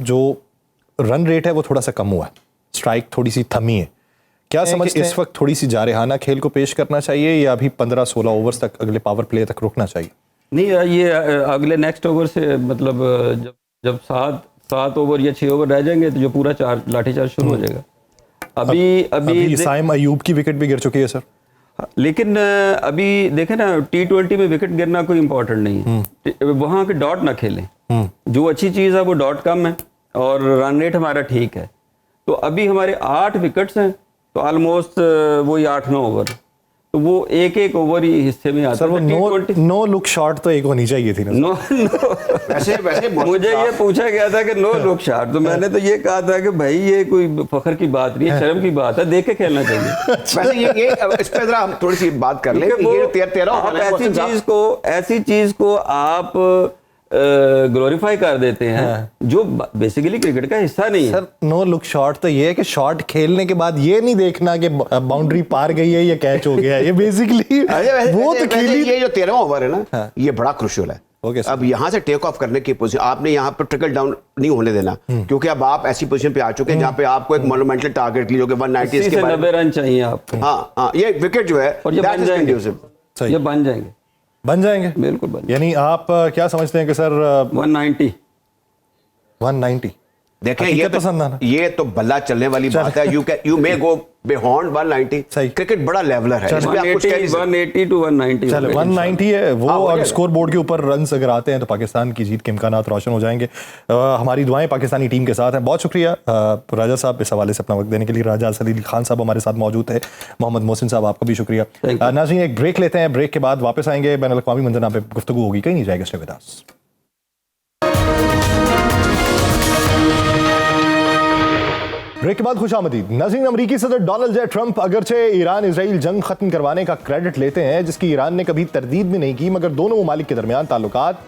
जो रन रेट है वो थोड़ा सा कम हुआ है, स्ट्राइक थोड़ी सी थमी है। क्या समझ इस वक्त थोड़ी सी जारहाना खेल को पेश करना चाहिए, या अभी 15-16 ओवर्स तक अगले पावर प्ले तक रुकना चाहिए? नहीं, ये अगले नेक्स्ट ओवर से, मतलब जब 7 ओवर या 6 ओवर रह जाएंगे तो जो पूरा लाठीचार्ज शुरू हो जाएगा। अभी साइम अयूब की विकेट भी गिर चुकी है सर, लेकिन अभी देखें ना, T20 में विकेट गिरना कोई इंपॉर्टेंट नहीं है, वहां के डॉट ना खेलें। जो अच्छी चीज है वो डॉट कम है और रन रेट हमारा ठीक है। तो अभी हमारे 8 विकेट्स हैं, तो ऑलमोस्ट वही 8-9 ओवर, तो वो एक ओवर ही हिस्से में आता है। वो नो लुक शॉट तो एक होनी चाहिए थी ना। नो वैसे मुझे ये पूछा गया था कि नो लुक शॉट, तो मैंने तो ये कहा था कि भाई ये कोई फख्र की बात नहीं है, शर्म की बात है, देख के खेलना चाहिए। वैसे ये इस पे जरा हम थोड़ी सी बात कर लें कि ये 13 ऐसी चीज को आप ग्लोरीफाई कर देते हैं जो बेसिकली क्रिकेट का हिस्सा नहीं है। सर नो लुक शॉट तो ये है कि शॉट खेलने के बाद ये नहीं देखना कि बाउंड्री पार गई है या कैच हो गया है, ये बेसिकली वो तो खेली। ये जो 13वां ओवर है ना, ये बड़ा क्रूशियल है। अब यहां से टेक ऑफ करने की पोजीशन, आपने यहां पर ट्रिकल डाउन नहीं होने देना, क्योंकि अब आप ऐसी पोजीशन पे आ चुके हैं जहां पे आपको एक मोन्यूमेंटल टारगेट लीजिए 190 इसके 90 रन चाहिए आपको। हाँ, ये विकेट जो है ये बन जाएंगे, बन जाएंगे, बिल्कुल बन। यानी आप क्या समझते हैं कि सर 190 190 देखें हकीकत पसंद आना। ये तो बल्ला चलने वाली बात है। You may go beyond 190। सही। क्रिकेट बड़ा लेवलर है, इसमें आप कुछ कह नहीं सकते। 180 टू 190 चलो 190 है वो। हाँ, हो अगर जाएगा। स्कोर बोर्ड के ऊपर रन अगर आते हैं तो पाकिस्तान की जीत के इम्कानात रोशन हो जाएंगे। हमारी दुआएं पाकिस्तानी टीम के साथ हैं। बहुत शुक्रिया राजा साहब इस हवाले से अपना वक्त देने के लिए। राजा सलील खान साहब हमारे साथ मौजूद है। मोहम्मद मोहसिन साहब आपका भी शुक्रिया। नाज़रीन एक ब्रेक लेते हैं, ब्रेक के बाद वापस आएंगे। बैनुल अक़वामी मंजरनामा पे गुफ्तगू होगी, कहीं नहीं जाएगा। Stay with us. ब्रेक के बाद खुशामदीद। नाज़रीन अमरीकी सदर डोनाल्ड जे ट्रंप अगरचे ईरान इजराइल जंग खत्म करवाने का क्रेडिट लेते हैं जिसकी ईरान ने कभी तरदीद भी नहीं की, मगर दोनों ममालिक के दरमियान ताल्लुकात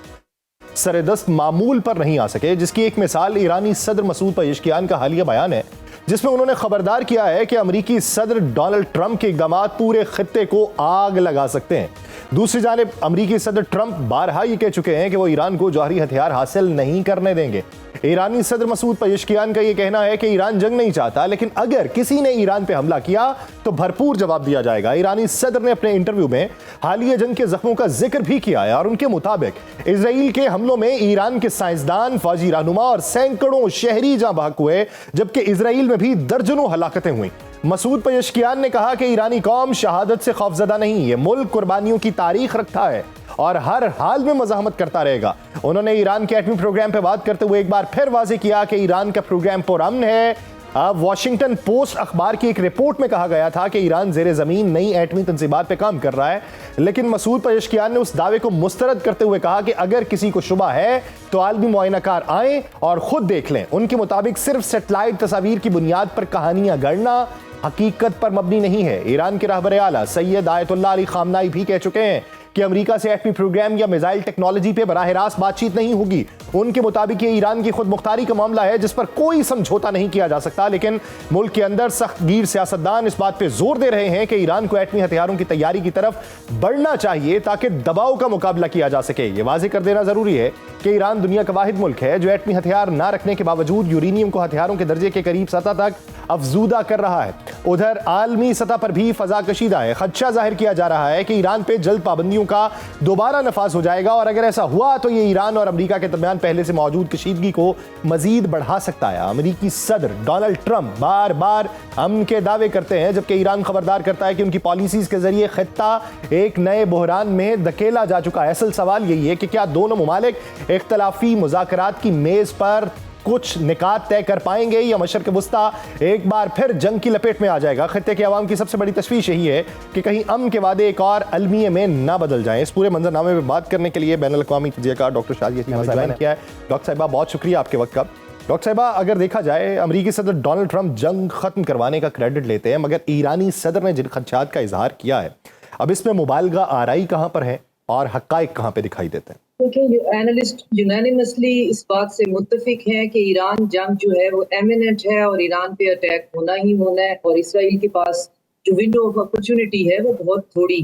सरेदस्त मामूल पर नहीं आ सके, जिसकी एक मिसाल ईरानी सदर मसूद पेज़ेश्कियान का हालिया बयान है जिसमें उन्होंने खबरदार किया है कि अमरीकी सदर डोनाल्ड ट्रंप के इक़दाम पूरे खित्ते को आग लगा सकते हैं। दूसरी जानिब अमरीकी सदर ट्रंप बारहा ये कह चुके हैं कि वो ईरान को जौहरी हथियार हासिल नहीं करने देंगे। ईरानी सदर मसूद पेज़ेश्कियान का यह कहना है कि ईरान जंग नहीं चाहता, लेकिन अगर किसी ने ईरान पे हमला किया तो भरपूर जवाब दिया जाएगा। ईरानी सदर ने अपने इंटरव्यू में हालिया जंग के जख्मों का जिक्र भी किया है और उनके मुताबिक इजराइल के हमलों में ईरान के साइंसदान, फौजी रहनुमा और सैकड़ों शहरी जां बहक हुए, जबकि इजराइल में भी दर्जनों हलाकतें हुई। मसूद पेज़ेश्कियान ने कहा कि ईरानी कौम शहादत से खौफजदा नहीं, ये मुल्क कुर्बानियों की तारीख रखता है और हर हाल में मज़ाहमत करता रहेगा। उन्होंने ईरान के एटमी प्रोग्राम पर बात करते हुए एक बार फिर वाज़ेह किया कि ईरान का प्रोग्राम पुरअमन है। अब वॉशिंगटन पोस्ट अखबार की एक रिपोर्ट में कहा गया था कि ईरान जेरे जमीन नई एटमी तंसीबात पे काम कर रहा है, लेकिन मसूद पेज़ेश्कियान ने उस दावे को मुस्तरद करते हुए कहा कि अगर किसी को शुबा है तो आलमी मुआयनाकार आए और खुद देख लें। उनके मुताबिक सिर्फ सेटेलाइट तस्वीर की बुनियाद पर कहानियां गढ़ना हकीकत पर मबनी नहीं है। ईरान के रहबर आला सैयद आयतुल्लाह अली खामनाई भी कह चुके हैं कि अमेरिका से एटमी प्रोग्राम या मिसाइल टेक्नोलॉजी पे बराह रास्त बातचीत नहीं होगी। उनके मुताबिक ये ईरान की खुद मुख्तारी का मामला है जिस पर कोई समझौता नहीं किया जा सकता, लेकिन मुल्क के अंदर सख्तगीर सियासतदान इस बात पे जोर दे रहे हैं कि ईरान को एटमी हथियारों की तैयारी की तरफ बढ़ना चाहिए ताकि दबाव का मुकाबला किया जा सके। ये वाज़ेह कर देना जरूरी है कि ईरान दुनिया का वाहिद मुल्क है जो एटमी हथियार ना रखने के बावजूद यूरेनियम को हथियारों के दर्जे के करीब सतह तक अफजूदा कर रहा है। उधर आलमी सतह पर भी फजा कशीदा है। खदशा जाहिर किया जा रहा है कि ईरान पे जल्द पाबंदियों का दोबारा नफाज हो जाएगा और अगर ऐसा हुआ तो ये ईरान और अमेरिका के दरमियान पहले से मौजूद कशीदगी को मजीद बढ़ा सकता है। अमेरिकी सदर डोनाल्ड ट्रंप बार बार अमन के दावे करते हैं, जबकि ईरान खबरदार करता है कि उनकी पॉलिसीज के जरिए खित्ता एक नए बहरान में धकेला जा चुका है। असल सवाल यही है कि क्या दोनों ममालिक इख्तलाफी मुज़ाकरात की मेज पर कुछ निकात तय कर पाएंगे या मशरक़ वुस्ता एक बार फिर जंग की लपेट में आ जाएगा। खित्ते के अवाम की सबसे बड़ी तशवीश यही है कि कहीं अमन के वादे एक और अलमिये में ना बदल जाएं। इस पूरे मंजरनामे में बात करने के लिए बैनुल अक़वामी तजज़ियाकार डॉक्टर शादिया साहिबा ज्वाइन किया है। डॉक्टर साहिबा बहुत शुक्रिया आपके वक्त का। डॉक्टर साहिबा अगर देखा जाए अमरीकी सदर डोनाल्ड ट्रंप जंग खत्म करवाने का क्रेडिट लेते हैं, मगर ईरानी सदर ने जिन खदशात का इजहार किया है, अब इसमें मुबालगा आराई कहाँ पर है और हक़ाइक़ कहाँ पे दिखाई देते हैं? देखिए, एनालिस्ट यूनानिमसली इस बात से मुत्तफिक हैं कि ईरान जंग जो है वो एमिनेंट है और ईरान पे अटैक होना ही होना है और इसराइल के पास जो विंडो ऑफ अपॉर्चुनिटी है वो बहुत थोड़ी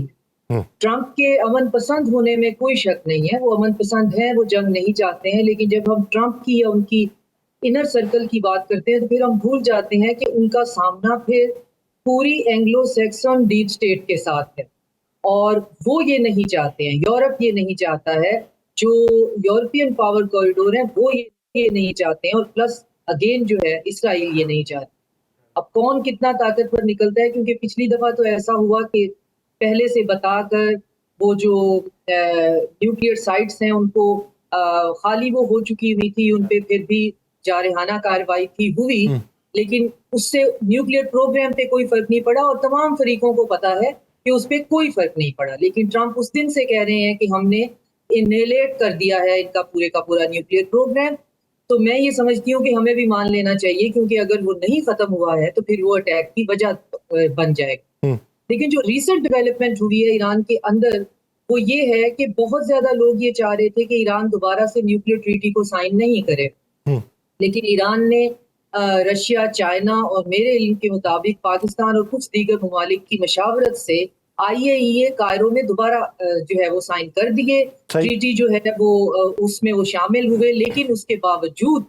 है। ट्रंप के अमन पसंद होने में कोई शक नहीं है, वो अमन पसंद है, वो जंग नहीं चाहते हैं। लेकिन जब हम ट्रंप की या उनकी इनर सर्कल की बात करते हैं तो फिर हम भूल जाते हैं कि उनका सामना फिर पूरी एंग्लो सैक्सन डीप स्टेट के साथ है और वो ये नहीं चाहते हैं, यूरोप ये नहीं चाहता है, जो यूरोपियन पावर कॉरिडोर है वो ये नहीं चाहते हैं और प्लस अगेन जो है इसराइल ये नहीं चाहते। अब कौन कितना ताकतवर निकलता है, क्योंकि पिछली दफा तो ऐसा हुआ कि पहले से बताकर वो जो न्यूक्लियर साइट्स हैं उनको खाली वो हो चुकी हुई थी, उन पे फिर भी जारहाना कार्रवाई थी हुई, लेकिन उससे न्यूक्लियर प्रोग्राम पे कोई फर्क नहीं पड़ा और तमाम फरीकों को पता है कि उस पर कोई फर्क नहीं पड़ा। लेकिन ट्रंप उस दिन से कह रहे हैं कि हमने इनहेलेट कर दिया है इनका पूरे का पूरा न्यूक्लियर प्रोग्राम। तो मैं ये समझती हूँ कि हमें भी मान लेना चाहिए, क्योंकि अगर वो नहीं खत्म हुआ है तो फिर वो अटैक की वजह बन जाएगा। लेकिन जो रीसेंट डेवलपमेंट हुई है ईरान के अंदर वो ये है कि बहुत ज्यादा लोग ये चाह रहे थे कि ईरान दोबारा से न्यूक्लियर ट्रीटी को साइन नहीं करे, लेकिन ईरान ने रशिया, चाइना और मेरे इल्म के मुताबिक पाकिस्तान और कुछ दीगर ममालिक की मशावरत से IAEA कायरो में दोबारा जो है वो साइन कर दिए। ट्रीटी जो है वो उसमें वो शामिल हुए, लेकिन उसके बावजूद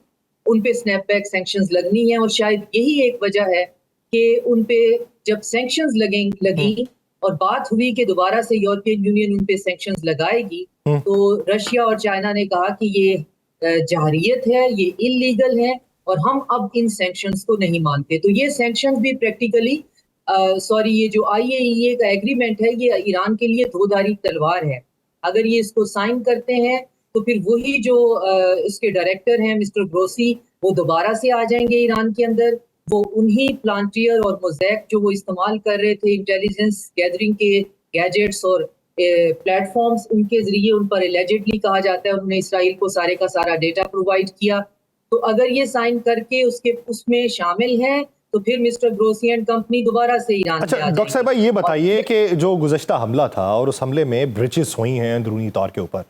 उन पे स्नैपबैक सैंक्शंस लगनी है और शायद यही एक वजह है कि उन पे जब सैंक्शंस लगी और बात हुई कि दोबारा से यूरोपियन यूनियन उन पे सैंक्शंस लगाएगी, तो रशिया और चाइना ने कहा कि ये जाहिरियत है, ये इलीगल है और हम अब इन सैंक्शंस को नहीं मानते। तो ये सैंक्शंस भी प्रैक्टिकली ये जो IAEA का एग्रीमेंट है ये ईरान के लिए दो-धारी तलवार है। अगर ये इसको साइन करते हैं तो फिर वही जो इसके डायरेक्टर हैं मिस्टर ग्रोसी वो दोबारा से आ जाएंगे ईरान के अंदर। वो उन्हीं प्लांटियर और मोज़ैक जो वो इस्तेमाल कर रहे थे इंटेलिजेंस गैदरिंग के गैजेट्स और प्लेटफॉर्म्स, उनके जरिए उन पर एलिजेडली कहा जाता है उन्होंने इसराइल को सारे का सारा डेटा प्रोवाइड किया। तो अगर ये साइन करके उसमें शामिल हैं तो फिर मिस्टर ग्रोसी एंड कंपनी दोबारा से ईरान अच्छा में आ डॉक्टर साहब भाई ये बताइए कि जो गुज़श्ता हमला था और उस हमले में ब्रिचेस हुई हैं अंदरूनी तौर के ऊपर,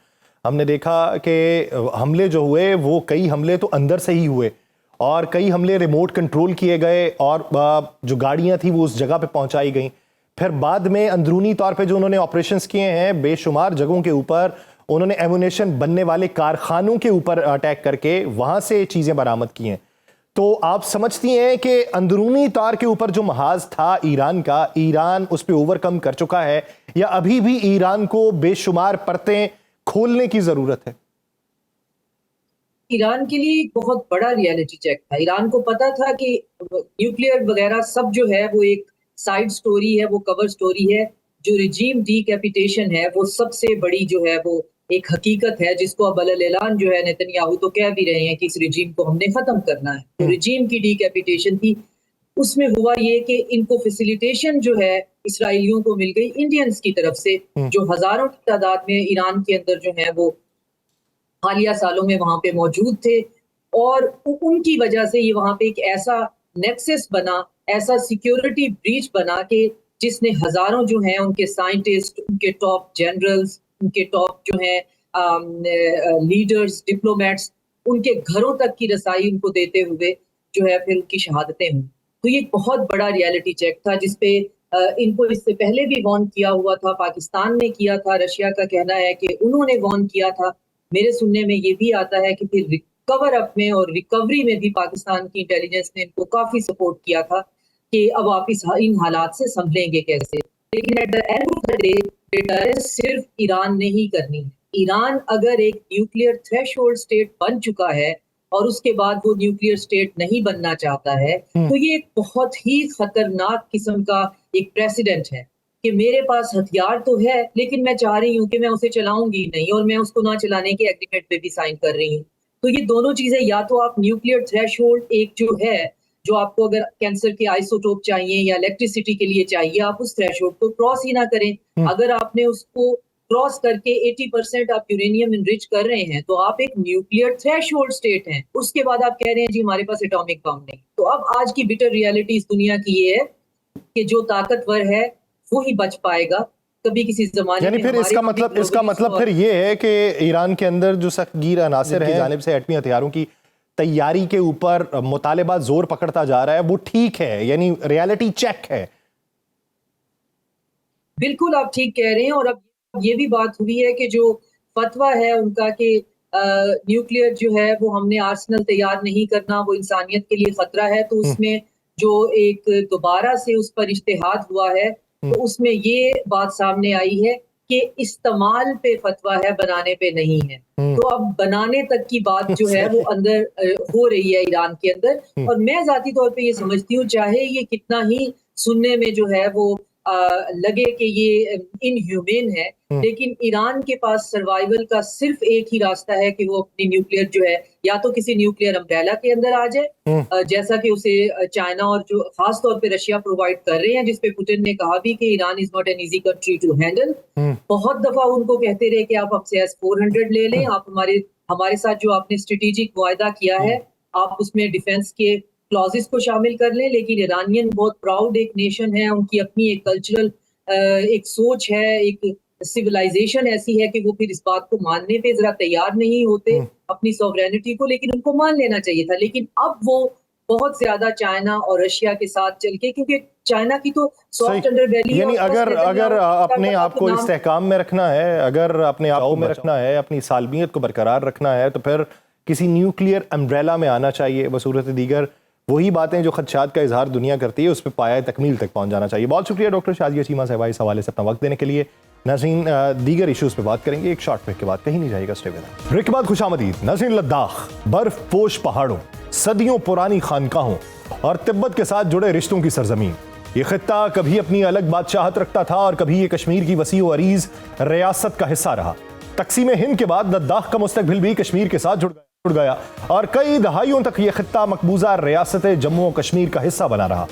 हमने देखा कि हमले जो हुए वो कई हमले तो अंदर से ही हुए और कई हमले रिमोट कंट्रोल किए गए और जो गाड़ियां थी वो उस जगह पे पहुंचाई गई। फिर बाद में अंदरूनी तौर पे जो उन्होंने ऑपरेशंस किए हैं बेशुमार जगहों के ऊपर उन्होंने एमुनेशन बनने वाले कारखानों के ऊपर अटैक करके वहां से चीज़ें बरामद की हैं। तो आप समझती हैं कि अंदरूनी तौर के ऊपर जो महाज था ईरान का, ईरान उस पर ओवरकम कर चुका है या अभी भी ईरान को बेशुमार परतें खोलने की ज़रूरत है? ईरान के लिए एक बहुत बड़ा रियलिटी चेक था। ईरान को पता था कि न्यूक्लियर वगैरह सब जो है वो एक साइड स्टोरी है, वो कवर स्टोरी है। जो रिजीम डीकैपिटेशन है वो सबसे बड़ी जो है वो एक हकीकत है जिसको अब अलल-ऐलान जो है नेतन्याहू तो कह भी रहे हैं कि इस रिजीम को हमने खत्म करना है। तो रिजीम की डीकैपिटेशन थी। उसमें हुआ ये कि इनको फैसिलिटेशन जो है इसराइलियों को मिल गई इंडियंस की तरफ से, जो हजारों की तादाद में ईरान के अंदर जो है वो हालिया सालों में वहां पे मौजूद थे और उनकी वजह से ये वहां पे एक ऐसा नेक्सस बना, ऐसा सिक्योरिटी ब्रीच बना कि जिसने हजारों जो हैं उनके साइंटिस्ट, उनके टॉप जनरल्स, उनके टॉप जो हैं लीडर्स, डिप्लोमेट्स, उनके घरों तक की रसाई उनको देते हुए जो है फिर उनकी शहादतें हुई। तो ये बहुत बड़ा रियलिटी चेक था जिसपे इनको इससे पहले भी वॉर्न किया हुआ था, पाकिस्तान ने किया था। रशिया का कहना है कि उन्होंने वॉर्न किया था। मेरे सुनने में ये भी आता है कि फिर रिकवर अप में और रिकवरी में भी पाकिस्तान की इंटेलिजेंस ने इनको काफी सपोर्ट किया था कि अब आप इन हालात से संभलेंगे कैसे। लेकिन at the end of the day deterrence सिर्फ ईरान ने ही करनी है। ईरान अगर एक न्यूक्लियर थ्रेशोल्ड स्टेट बन चुका है और उसके बाद वो न्यूक्लियर स्टेट नहीं बनना चाहता है तो ये एक बहुत ही खतरनाक किस्म का एक प्रेसिडेंट है कि मेरे पास हथियार तो है लेकिन मैं चाह रही हूँ कि मैं उसे चलाऊंगी नहीं और मैं उसको ना चलाने के एग्रीमेंट पे भी साइन कर रही हूँ। तो ये दोनों चीजें, या तो आप न्यूक्लियर थ्रेशोल्ड एक जो है जो आपको अगर कैंसर के आइसोटोप चाहिए या इलेक्ट्रिसिटी के लिए चाहिए आप उस थ्रेशोल्ड को क्रॉस ही ना करें। अगर आपने उसको क्रॉस करके 80% आप यूरेनियम इनरिच कर रहे हैं तो आप एक न्यूक्लियर थ्रेशोल्ड स्टेट हैं। उसके बाद आप कह रहे हैं जी हमारे पास एटॉमिक बम नहीं। तो अब आज की बिटर रियलिटी इस दुनिया की ये है कि जो ताकतवर है वो ही बच पाएगा। कभी किसी जमाने यानी फिर इसका मतलब फिर ये है कि ईरान के अंदर जो सख्तगीर अनासर हैं जानिब से एटमी हथियारों की तैयारी के ऊपर मुतालिबा जोर पकड़ता जा रहा है, वो ठीक है, यानी रियलिटी चेक है। बिल्कुल आप ठीक कह रहे हैं। और अब ये भी बात हुई है कि जो फतवा है उनका कि न्यूक्लियर जो है वो हमने आर्सेनल तैयार नहीं करना, वो इंसानियत के लिए खतरा है। तो उसमें जो एक दोबारा से उस पर इज्तिहाद हुआ है तो उसमें ये बात सामने आई है कि इस्तेमाल पे फतवा है, बनाने पे नहीं है। तो अब बनाने तक की बात जो है वो अंदर हो रही है ईरान के अंदर। और मैं जाती तौर पे ये समझती हूँ चाहे ये कितना ही सुनने में जो है वो लगे कि ये इनह्यूमेन है, लेकिन ईरान के पास सर्वाइवल का सिर्फ एक ही रास्ता है कि वो अपनी न्यूक्लियर जो है या तो किसी न्यूक्लियर अम्ब्रेला के अंदर आ जाए जैसा कि उसे चाइना और जो खास तौर पे रशिया प्रोवाइड कर रहे हैं, जिसपे पुतिन ने कहा भी कि Iran is not an easy country to handle. बहुत दफा उनको कहते रहे कि आप हमसे S-400 ले लें, आप हमारे साथ जो आपने स्ट्रेटेजिक वायदा किया है आप उसमें डिफेंस के क्लॉजेस को शामिल कर लें। लेकिन ईरानियन बहुत प्राउड एक नेशन है, उनकी अपनी एक कल्चरल एक सोच है, एक सिविलाइजेशन ऐसी है कि वो फिर इस बात को मानने पे जरा तैयार नहीं होते अपनी सॉवरेनिटी को, लेकिन उनको मान लेना चाहिए था। लेकिन अब वो बहुत ज्यादा चाइना और रशिया के साथ चल के, क्योंकि चाइना की तो सॉफ्ट अंडरबेली, यानी अगर अपने आप को इस्तेहकाम में रखना है, अगर अपने आप में रखना है, अपनी सालमियत को बरकरार रखना है तो फिर किसी न्यूक्लियर अम्ब्रेला में आना चाहिए। बसूरत दीगर वही बातें जो खदशात का इजहार दुनिया करती है उस पर पाया तकमील तक पहुंच जाना चाहिए। बहुत शुक्रिया डॉक्टर शाजिया चीमा साहिबा इस हवाले से अपना वक्त देने के लिए। नाज़रीन दीगर इश्यूज पे बात करेंगे एक शॉर्ट ब्रेक के बाद, कहीं नहीं जाएगा, स्टे विद अस। ब्रेक के बाद खुशामदीद। नाज़रीन, लद्दाख बर्फ पोश पहाड़ों, सदियों पुरानी खानकाहों और तिब्बत के साथ जुड़े रिश्तों की सरजमीन। ये खित्ता कभी अपनी अलग बादशाहत रखता था और कभी ये कश्मीर की वसी व अरीज रियासत का हिस्सा रहा। तकसीम हिंद के बाद लद्दाख का मुस्तकबिल भी कश्मीर के साथ जुड़ गया और कई दहाइयों तक ये खित्ता मकबूजा रियासत जम्मू और कश्मीर का हिस्सा बना रहा।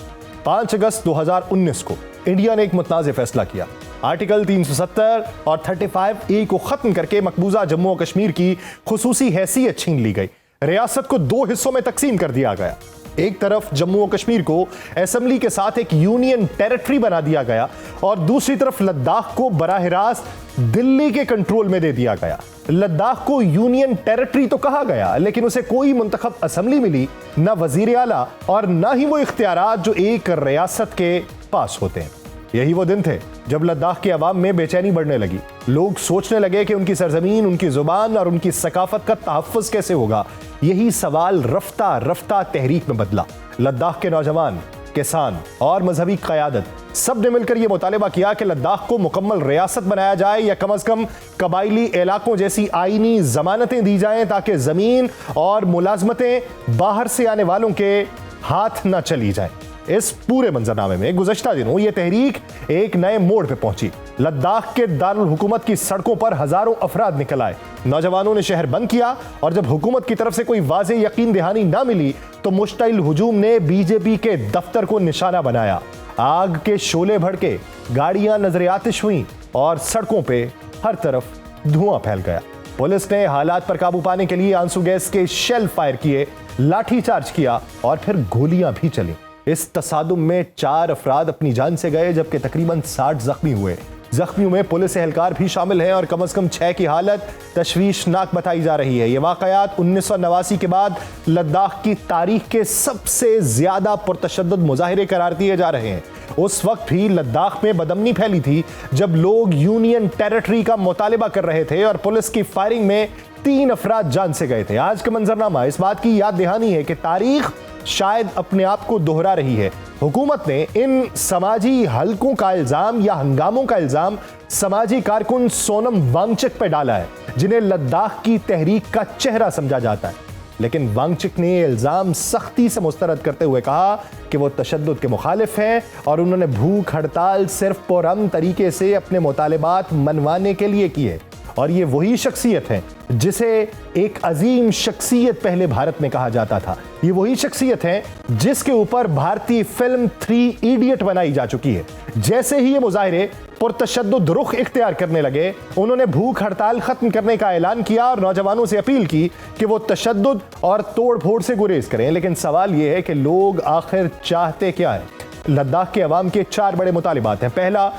5 अगस्त 2019 को इंडिया ने एक मुतनाज़ फैसला किया। आर्टिकल 370 और 35A को खत्म करके मकबूजा जम्मू और कश्मीर की खुसूसी हैसियत छीन ली गई। रियासत को 2 हिस्सों में तकसीम कर दिया गया। एक तरफ जम्मू और कश्मीर को असेंबली के साथ एक यूनियन टेरिटरी बना दिया गया और दूसरी तरफ लद्दाख को बराह रास्त दिल्ली के कंट्रोल में दे दिया गया। लद्दाख को यूनियन टेरिटरी तो कहा गया, लेकिन उसे कोई मुंतखब असेंबली मिली, न वजीर आला और न ही वो इख्तियारात जो एक रियासत के पास होते हैं। यही वो दिन थे जब लद्दाख के अवाम में बेचैनी बढ़ने लगी। लोग सोचने लगे कि उनकी सरजमीन, उनकी जुबान और उनकी सकाफत का तहफ़्फ़ुज़ कैसे होगा। यही सवाल रफ्ता रफ्ता तहरीक में बदला। लद्दाख के नौजवान, किसान और मजहबी क़यादत सब ने मिलकर यह मुतालिबा किया कि लद्दाख को मुकम्मल रियासत बनाया जाए या कम अज़ कम कबायली इलाकों जैसी आईनी जमानतें दी जाएं ताकि ज़मीन और मुलाजमतें बाहर से आने वालों के हाथ न चली जाएं। इस पूरे मंजरनामे में गुज़श्ता दिनों ये तहरीक एक नए मोड़ पे पहुंची। लद्दाख के दारुल हुकूमत की सड़कों पर हजारों अफराद निकल आए। नौजवानों ने शहर बंद किया और जब हुकूमत की तरफ से कोई वाज़ेह यकीन दहानी ना मिली तो मुश्तइल हुजूम ने बीजेपी के दफ्तर को निशाना बनाया। आग के शोले भड़के, गाड़ियां नजर आतिश हुई और सड़कों पे हर तरफ धुआं फैल गया। पुलिस ने हालात पर काबू पाने के लिए आंसू गैस के शेल फायर किए, लाठीचार्ज किया और फिर गोलियां भी चली। इस तसादुम में 4 अफराद अपनी जान से गए जबकि तकरीबन 60 जख्मी हुए। जख्मियों में पुलिस एहलकार भी शामिल हैं और कम से कम 6 की हालत तशवीशनाक बताई जा रही है। ये वाकयात 1989 के बाद लद्दाख की तारीख के सबसे ज्यादा पुरतशद्दुद मुजाहिरे करार दिए जा रहे हैं। उस वक्त भी लद्दाख में बदअमनी फैली थी जब लोग यूनियन टेरिटरी का मुतालिबा कर रहे थे और पुलिस की फायरिंग में 3 अफराद जान से गए थे। आज का मंजरनामा इस बात की याद दहानी है कि तारीख शायद अपने आप को दोहरा रही है। हुकूमत ने इन समाजी हलकों का इल्जाम या हंगामों का इल्जाम समाजी कारकुन सोनम वांगचुक पर डाला है, जिन्हें लद्दाख की तहरीक का चेहरा समझा जाता है। लेकिन वांगचुक ने इल्जाम सख्ती से मुस्तरद करते हुए कहा कि वो तशद्दुद के मुखालिफ हैं और उन्होंने भूख हड़ताल सिर्फ पुरअमन तरीके से अपने मुतालिबात मनवाने के लिए की है। और ये वही शख्सियत है जिसे एक अजीम शख्सियत पहले भारत में कहा जाता था। ये वही शख्सियत है जिसके ऊपर भारतीय फिल्म 3 इडियट बनाई जा चुकी है। जैसे ही ये मुजाहिरे पुरतशद्दुद रुख इख्तियार करने लगे, उन्होंने भूख हड़ताल खत्म करने का ऐलान किया और नौजवानों से अपील की कि वो तशद्दुद और तोड़ फोड़ से गुरेज करें। लेकिन सवाल ये है कि लोग आखिर चाहते क्या है। लद्दाख के अवाम के 4 बड़े मुतालिबात हैं। पहला,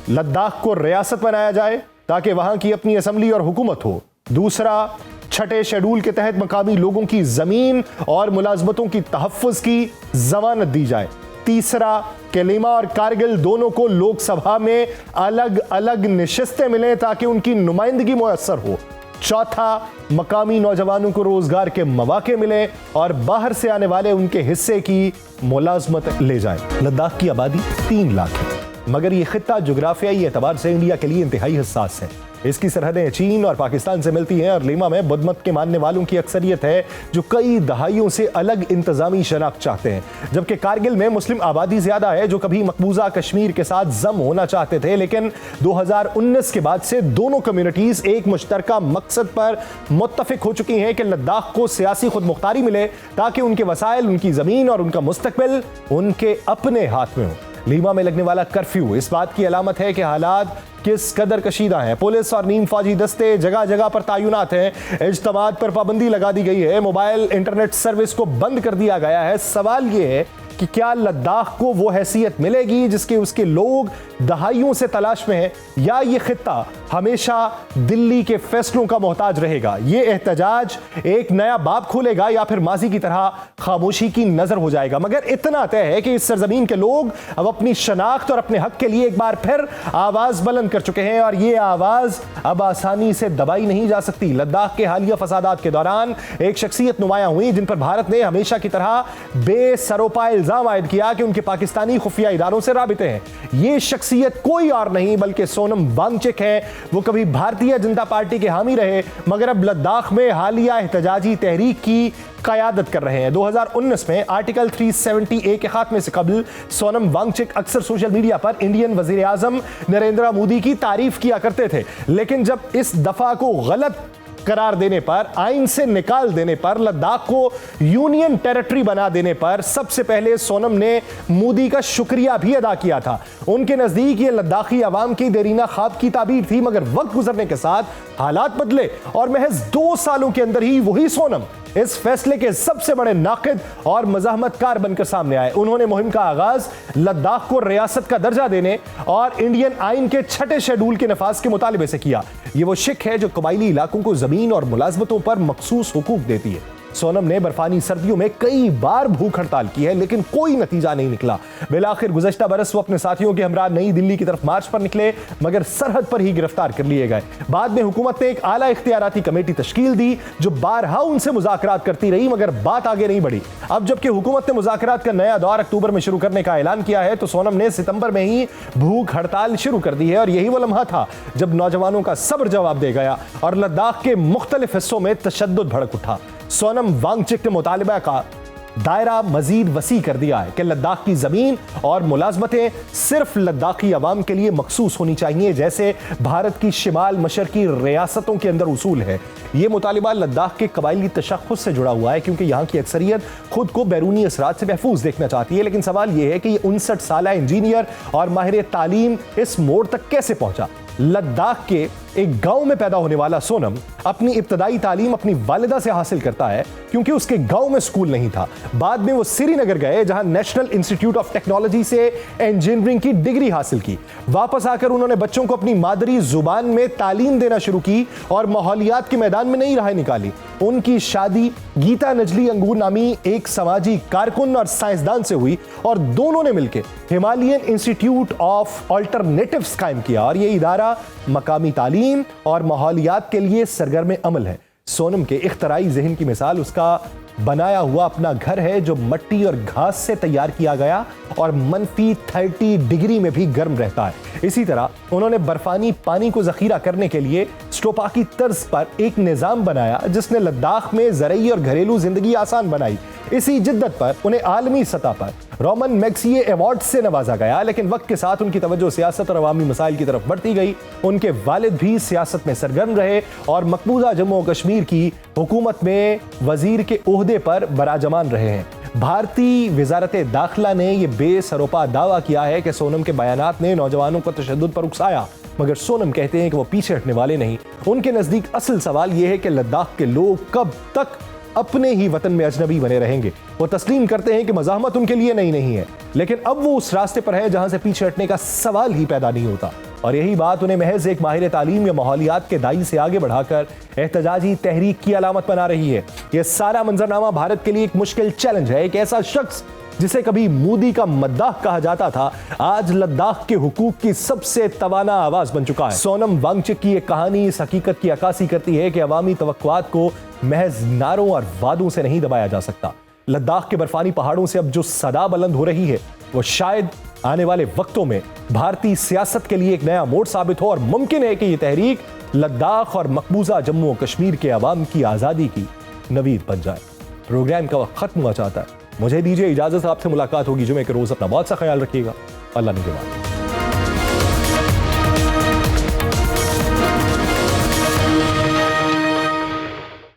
लद्दाख को रियासत बनाया जाए ताकि वहां की अपनी असेंबली और हुकूमत हो। दूसरा, 6ठे शेड्यूल के तहत मकामी लोगों की जमीन और मुलाजमतों की तहफ़्फ़ुज़ की जमानत दी जाए। तीसरा, कलीमा और कारगिल दोनों को लोकसभा में अलग अलग नशिस्तें मिलें ताकि उनकी नुमाइंदगी मुयस्सर हो। चौथा, मकामी नौजवानों को रोजगार के मौके मिले और बाहर से आने वाले उनके हिस्से की मुलाजमत ले जाएं। लद्दाख की आबादी 3 लाख है, मगर यह खित्ता जोग्राफियाई एतबार से इंडिया के लिए इंतहाई हसास है। इसकी सरहदें चीन और पाकिस्तान से मिलती हैं और लीमा में बुद्ध के मानने वालों की अक्सरियत है जो कई दहाइयों से अलग इंतजामी शनाख्त चाहते हैं, जबकि कारगिल में मुस्लिम आबादी ज्यादा है जो कभी मकबूजा कश्मीर के साथ जम होना चाहते थे। लेकिन 2019 के बाद से दोनों कम्युनिटीज एक मुश्तरका मकसद पर मुत्तफिक हो चुकी हैं कि लद्दाख को सियासी खुद मुख्तारी मिले ताकि उनके वसाइल, उनकी जमीन और उनका मुस्तकबिल उनके अपने हाथ में हो। लीमा में लगने वाला कर्फ्यू इस बात की अलामत है कि हालात किस कदर कशीदा हैं। पुलिस और नीम फौजी दस्ते जगह जगह पर तैनात हैं। इज्तिमात पर पाबंदी लगा दी गई है। मोबाइल इंटरनेट सर्विस को बंद कर दिया गया है। सवाल यह है कि क्या लद्दाख को वो हैसियत मिलेगी जिसके उसके लोग दहाइयों से तलाश में हैं, या ये खित्ता हमेशा दिल्ली के फैसलों का मोहताज रहेगा। ये एहतजाज एक नया बाब खोलेगा या फिर माजी की तरह खामोशी की नजर हो जाएगा। मगर इतना तय है कि इस सरजमीन के लोग अब अपनी शनाख्त और अपने हक के लिए एक बार फिर आवाज बुलंद कर चुके हैं और ये आवाज अब आसानी से दबाई नहीं जा सकती। लद्दाख के हालिया फसादात के दौरान एक शख्सियत नुमायां हुई जिन पर भारत ने हमेशा की तरह बेसरोपा इल्जाम आयद किया कि उनके पाकिस्तानी खुफिया इदारों से राबिते हैं। ये शख्सियत कोई और नहीं बल्कि सोनम वांगचुक है। वो कभी भारतीय जनता पार्टी के हामी रहे मगर अब लद्दाख में हालिया एहतजाजी तहरीक की क़यादत कर रहे हैं। 2019 में आर्टिकल 370A के खात्मे से कबल सोनम वांगचुक अक्सर सोशल मीडिया पर इंडियन वजीर आजम नरेंद्र मोदी की तारीफ किया करते थे, लेकिन जब इस दफा को गलत करार देने पर, आइन से निकाल देने पर, लद्दाख को यूनियन टेरिटरी बना देने पर सबसे पहले सोनम ने मोदी का शुक्रिया भी अदा किया था। उनके नजदीक ये लद्दाखी अवाम की देरीना ख्वाब की ताबीर थी, मगर वक्त गुजरने के साथ हालात बदले और महज 2 सालों के अंदर ही वही सोनम इस फैसले के सबसे बड़े नाक़िद और मज़ाहमतकार बनकर सामने आए। उन्होंने मुहिम का आगाज लद्दाख को रियासत का दर्जा देने और इंडियन आइन के 6 शेड्यूल के नफाज के मुतालिबे से किया। ये वो शिक है जो कबायली इलाकों को जमीन और मुलाजमतों पर मखसूस हुकूक देती है। सोनम ने बर्फानी सर्दियों में कई बार भूख हड़ताल की है, लेकिन कोई नतीजा नहीं निकला। बिलाखिर गुज़श्ता बरस वो अपने साथियों के हमरा नई दिल्ली की तरफ मार्च पर निकले, मगर सरहद पर ही गिरफ्तार कर लिए गए। बाद में हुकूमत ने एक आला इख्तियाराती कमेटी तश्कील दी जो बारहा उनसे मुज़ाकरात करती रही, मगर बात आगे नहीं बढ़ी। अब जबकि हुकूमत ने मुज़ाकरात का नया दौर अक्टूबर में शुरू करने का ऐलान किया है, तो सोनम ने सितंबर में ही भूख हड़ताल शुरू कर दी है। और यही वो लम्हा था जब नौजवानों का सब्र जवाब दे गया और लद्दाख के मुख्तलिफ हिस्सों में तशद्दुद भड़क उठा। सोनम वांगचुक ने मुतालिबा का दायरा मजीद वसी कर दिया है कि लद्दाख की जमीन और मुलाजमतें सिर्फ लद्दाखी अवाम के लिए मखसूस होनी चाहिए, जैसे भारत की शिमाल मशरकी रियासतों के अंदर उसूल है। यह मुतालिबा लद्दाख के कबायली तशख्खुस से जुड़ा हुआ है, क्योंकि यहाँ की अक्सरियत खुद को बैरूनी असरात से महफूज देखना चाहती है। लेकिन सवाल यह है कि 59 साला इंजीनियर और माहिर तालीम इस मोड़ तक कैसे पहुंचा। लद्दाख के एक गांव में पैदा होने वाला सोनम अपनी इब्तदाई तालीम अपनी वालिदा से हासिल करता है, क्योंकि उसके गांव में स्कूल नहीं था। बाद में वो श्रीनगर गए, जहां नेशनल इंस्टीट्यूट ऑफ टेक्नोलॉजी से इंजीनियरिंग की डिग्री हासिल की। वापस आकर उन्होंने बच्चों को अपनी मादरी जुबान में तालीम देना शुरू की और माहौलियात के मैदान में नई राहें निकाली। उनकी शादी गीता नजली अंगूर नामी एक समाजी कारकुन और साइंसदान से हुई और दोनों ने मिलकर हिमालयन इंस्टीट्यूट ऑफ अल्टरनेटिव्स कायम किया। और यह इदारा मकामी तालीम और माहौलियात के लिए सरगर्म अमल है। सोनम के इख्तराई ज़हन की मिसाल उसका बनाया हुआ अपना घर है, जो मट्टी और घास से तैयार किया गया और मनफी 30 डिग्री में भी गर्म रहता है। इसी तरह उन्होंने बर्फानी पानी को जखीरा करने के लिए स्टोपाकी तर्ज पर एक निज़ाम बनाया, जिसने लद्दाख में ज़रई और घरेलू जिंदगी आसान बनाई। इसी जिद्दत पर उन्हें आलमी सतह पर रोमन मैग्सिए अवार्ड से नवाजा गया। लेकिन वक्त के साथ उनकी तवज्जो सियासत और अवामी मसाइल की तरफ बढ़ती गई। उनके वालिद भी सियासत में सरगर्म रहे और मकबूजा जम्मू और कश्मीर की हुकूमत में वजीर के ओहदे पर बराजमान रहे हैं। भारतीय वजारत दाखिला ने यह बेसरोपा दावा किया है कि सोनम के बयानात ने नौजवानों को तशद्दुद पर उकसाया, मगर सोनम कहते हैं कि वो पीछे हटने वाले नहीं। उनके नजदीक असल सवाल यह है कि लद्दाख के लोग कब तक अपने ही वतन में अजनबी बने रहेंगे। वो तस्लीम करते हैं कि मज़ाहमत उनके लिए नहीं है, लेकिन अब वो उस रास्ते पर है जहां से पीछे हटने का सवाल ही पैदा नहीं होता। और यही बात उन्हें महज एक माहिर तालीम या माहौलियात के दाई से आगे बढ़ाकर एहतजाजी तहरीक की अलामत बना रही है। यह सारा मंजरनामा भारत के लिए एक मुश्किल चैलेंज है। एक ऐसा शख्स जिसे कभी मोदी का मद्दाह कहा जाता था, आज लद्दाख के हुकूक की सबसे तवाना आवाज बन चुका है। सोनम वांगचुक की एक कहानी इस हकीकत की अक्कासी करती है कि अवामी तवक्कुआत को महज नारों और वादों से नहीं दबाया जा सकता। लद्दाख के बर्फानी पहाड़ों से अब जो सदा बुलंद हो रही है, वो शायद आने वाले वक्तों में भारतीय सियासत के लिए एक नया मोड़ साबित हो। और मुमकिन है कि यह तहरीक लद्दाख और मकबूजा जम्मू और कश्मीर के अवाम की आज़ादी की नवीद बन जाए। प्रोग्राम का वक्त खत्म हुआ चाहता है, मुझे दीजिए इजाजत। आपसे मुलाकात होगी जुमे के रोज। अपना बहुत सा ख्याल रखिएगा। अल्लाह निगहबान।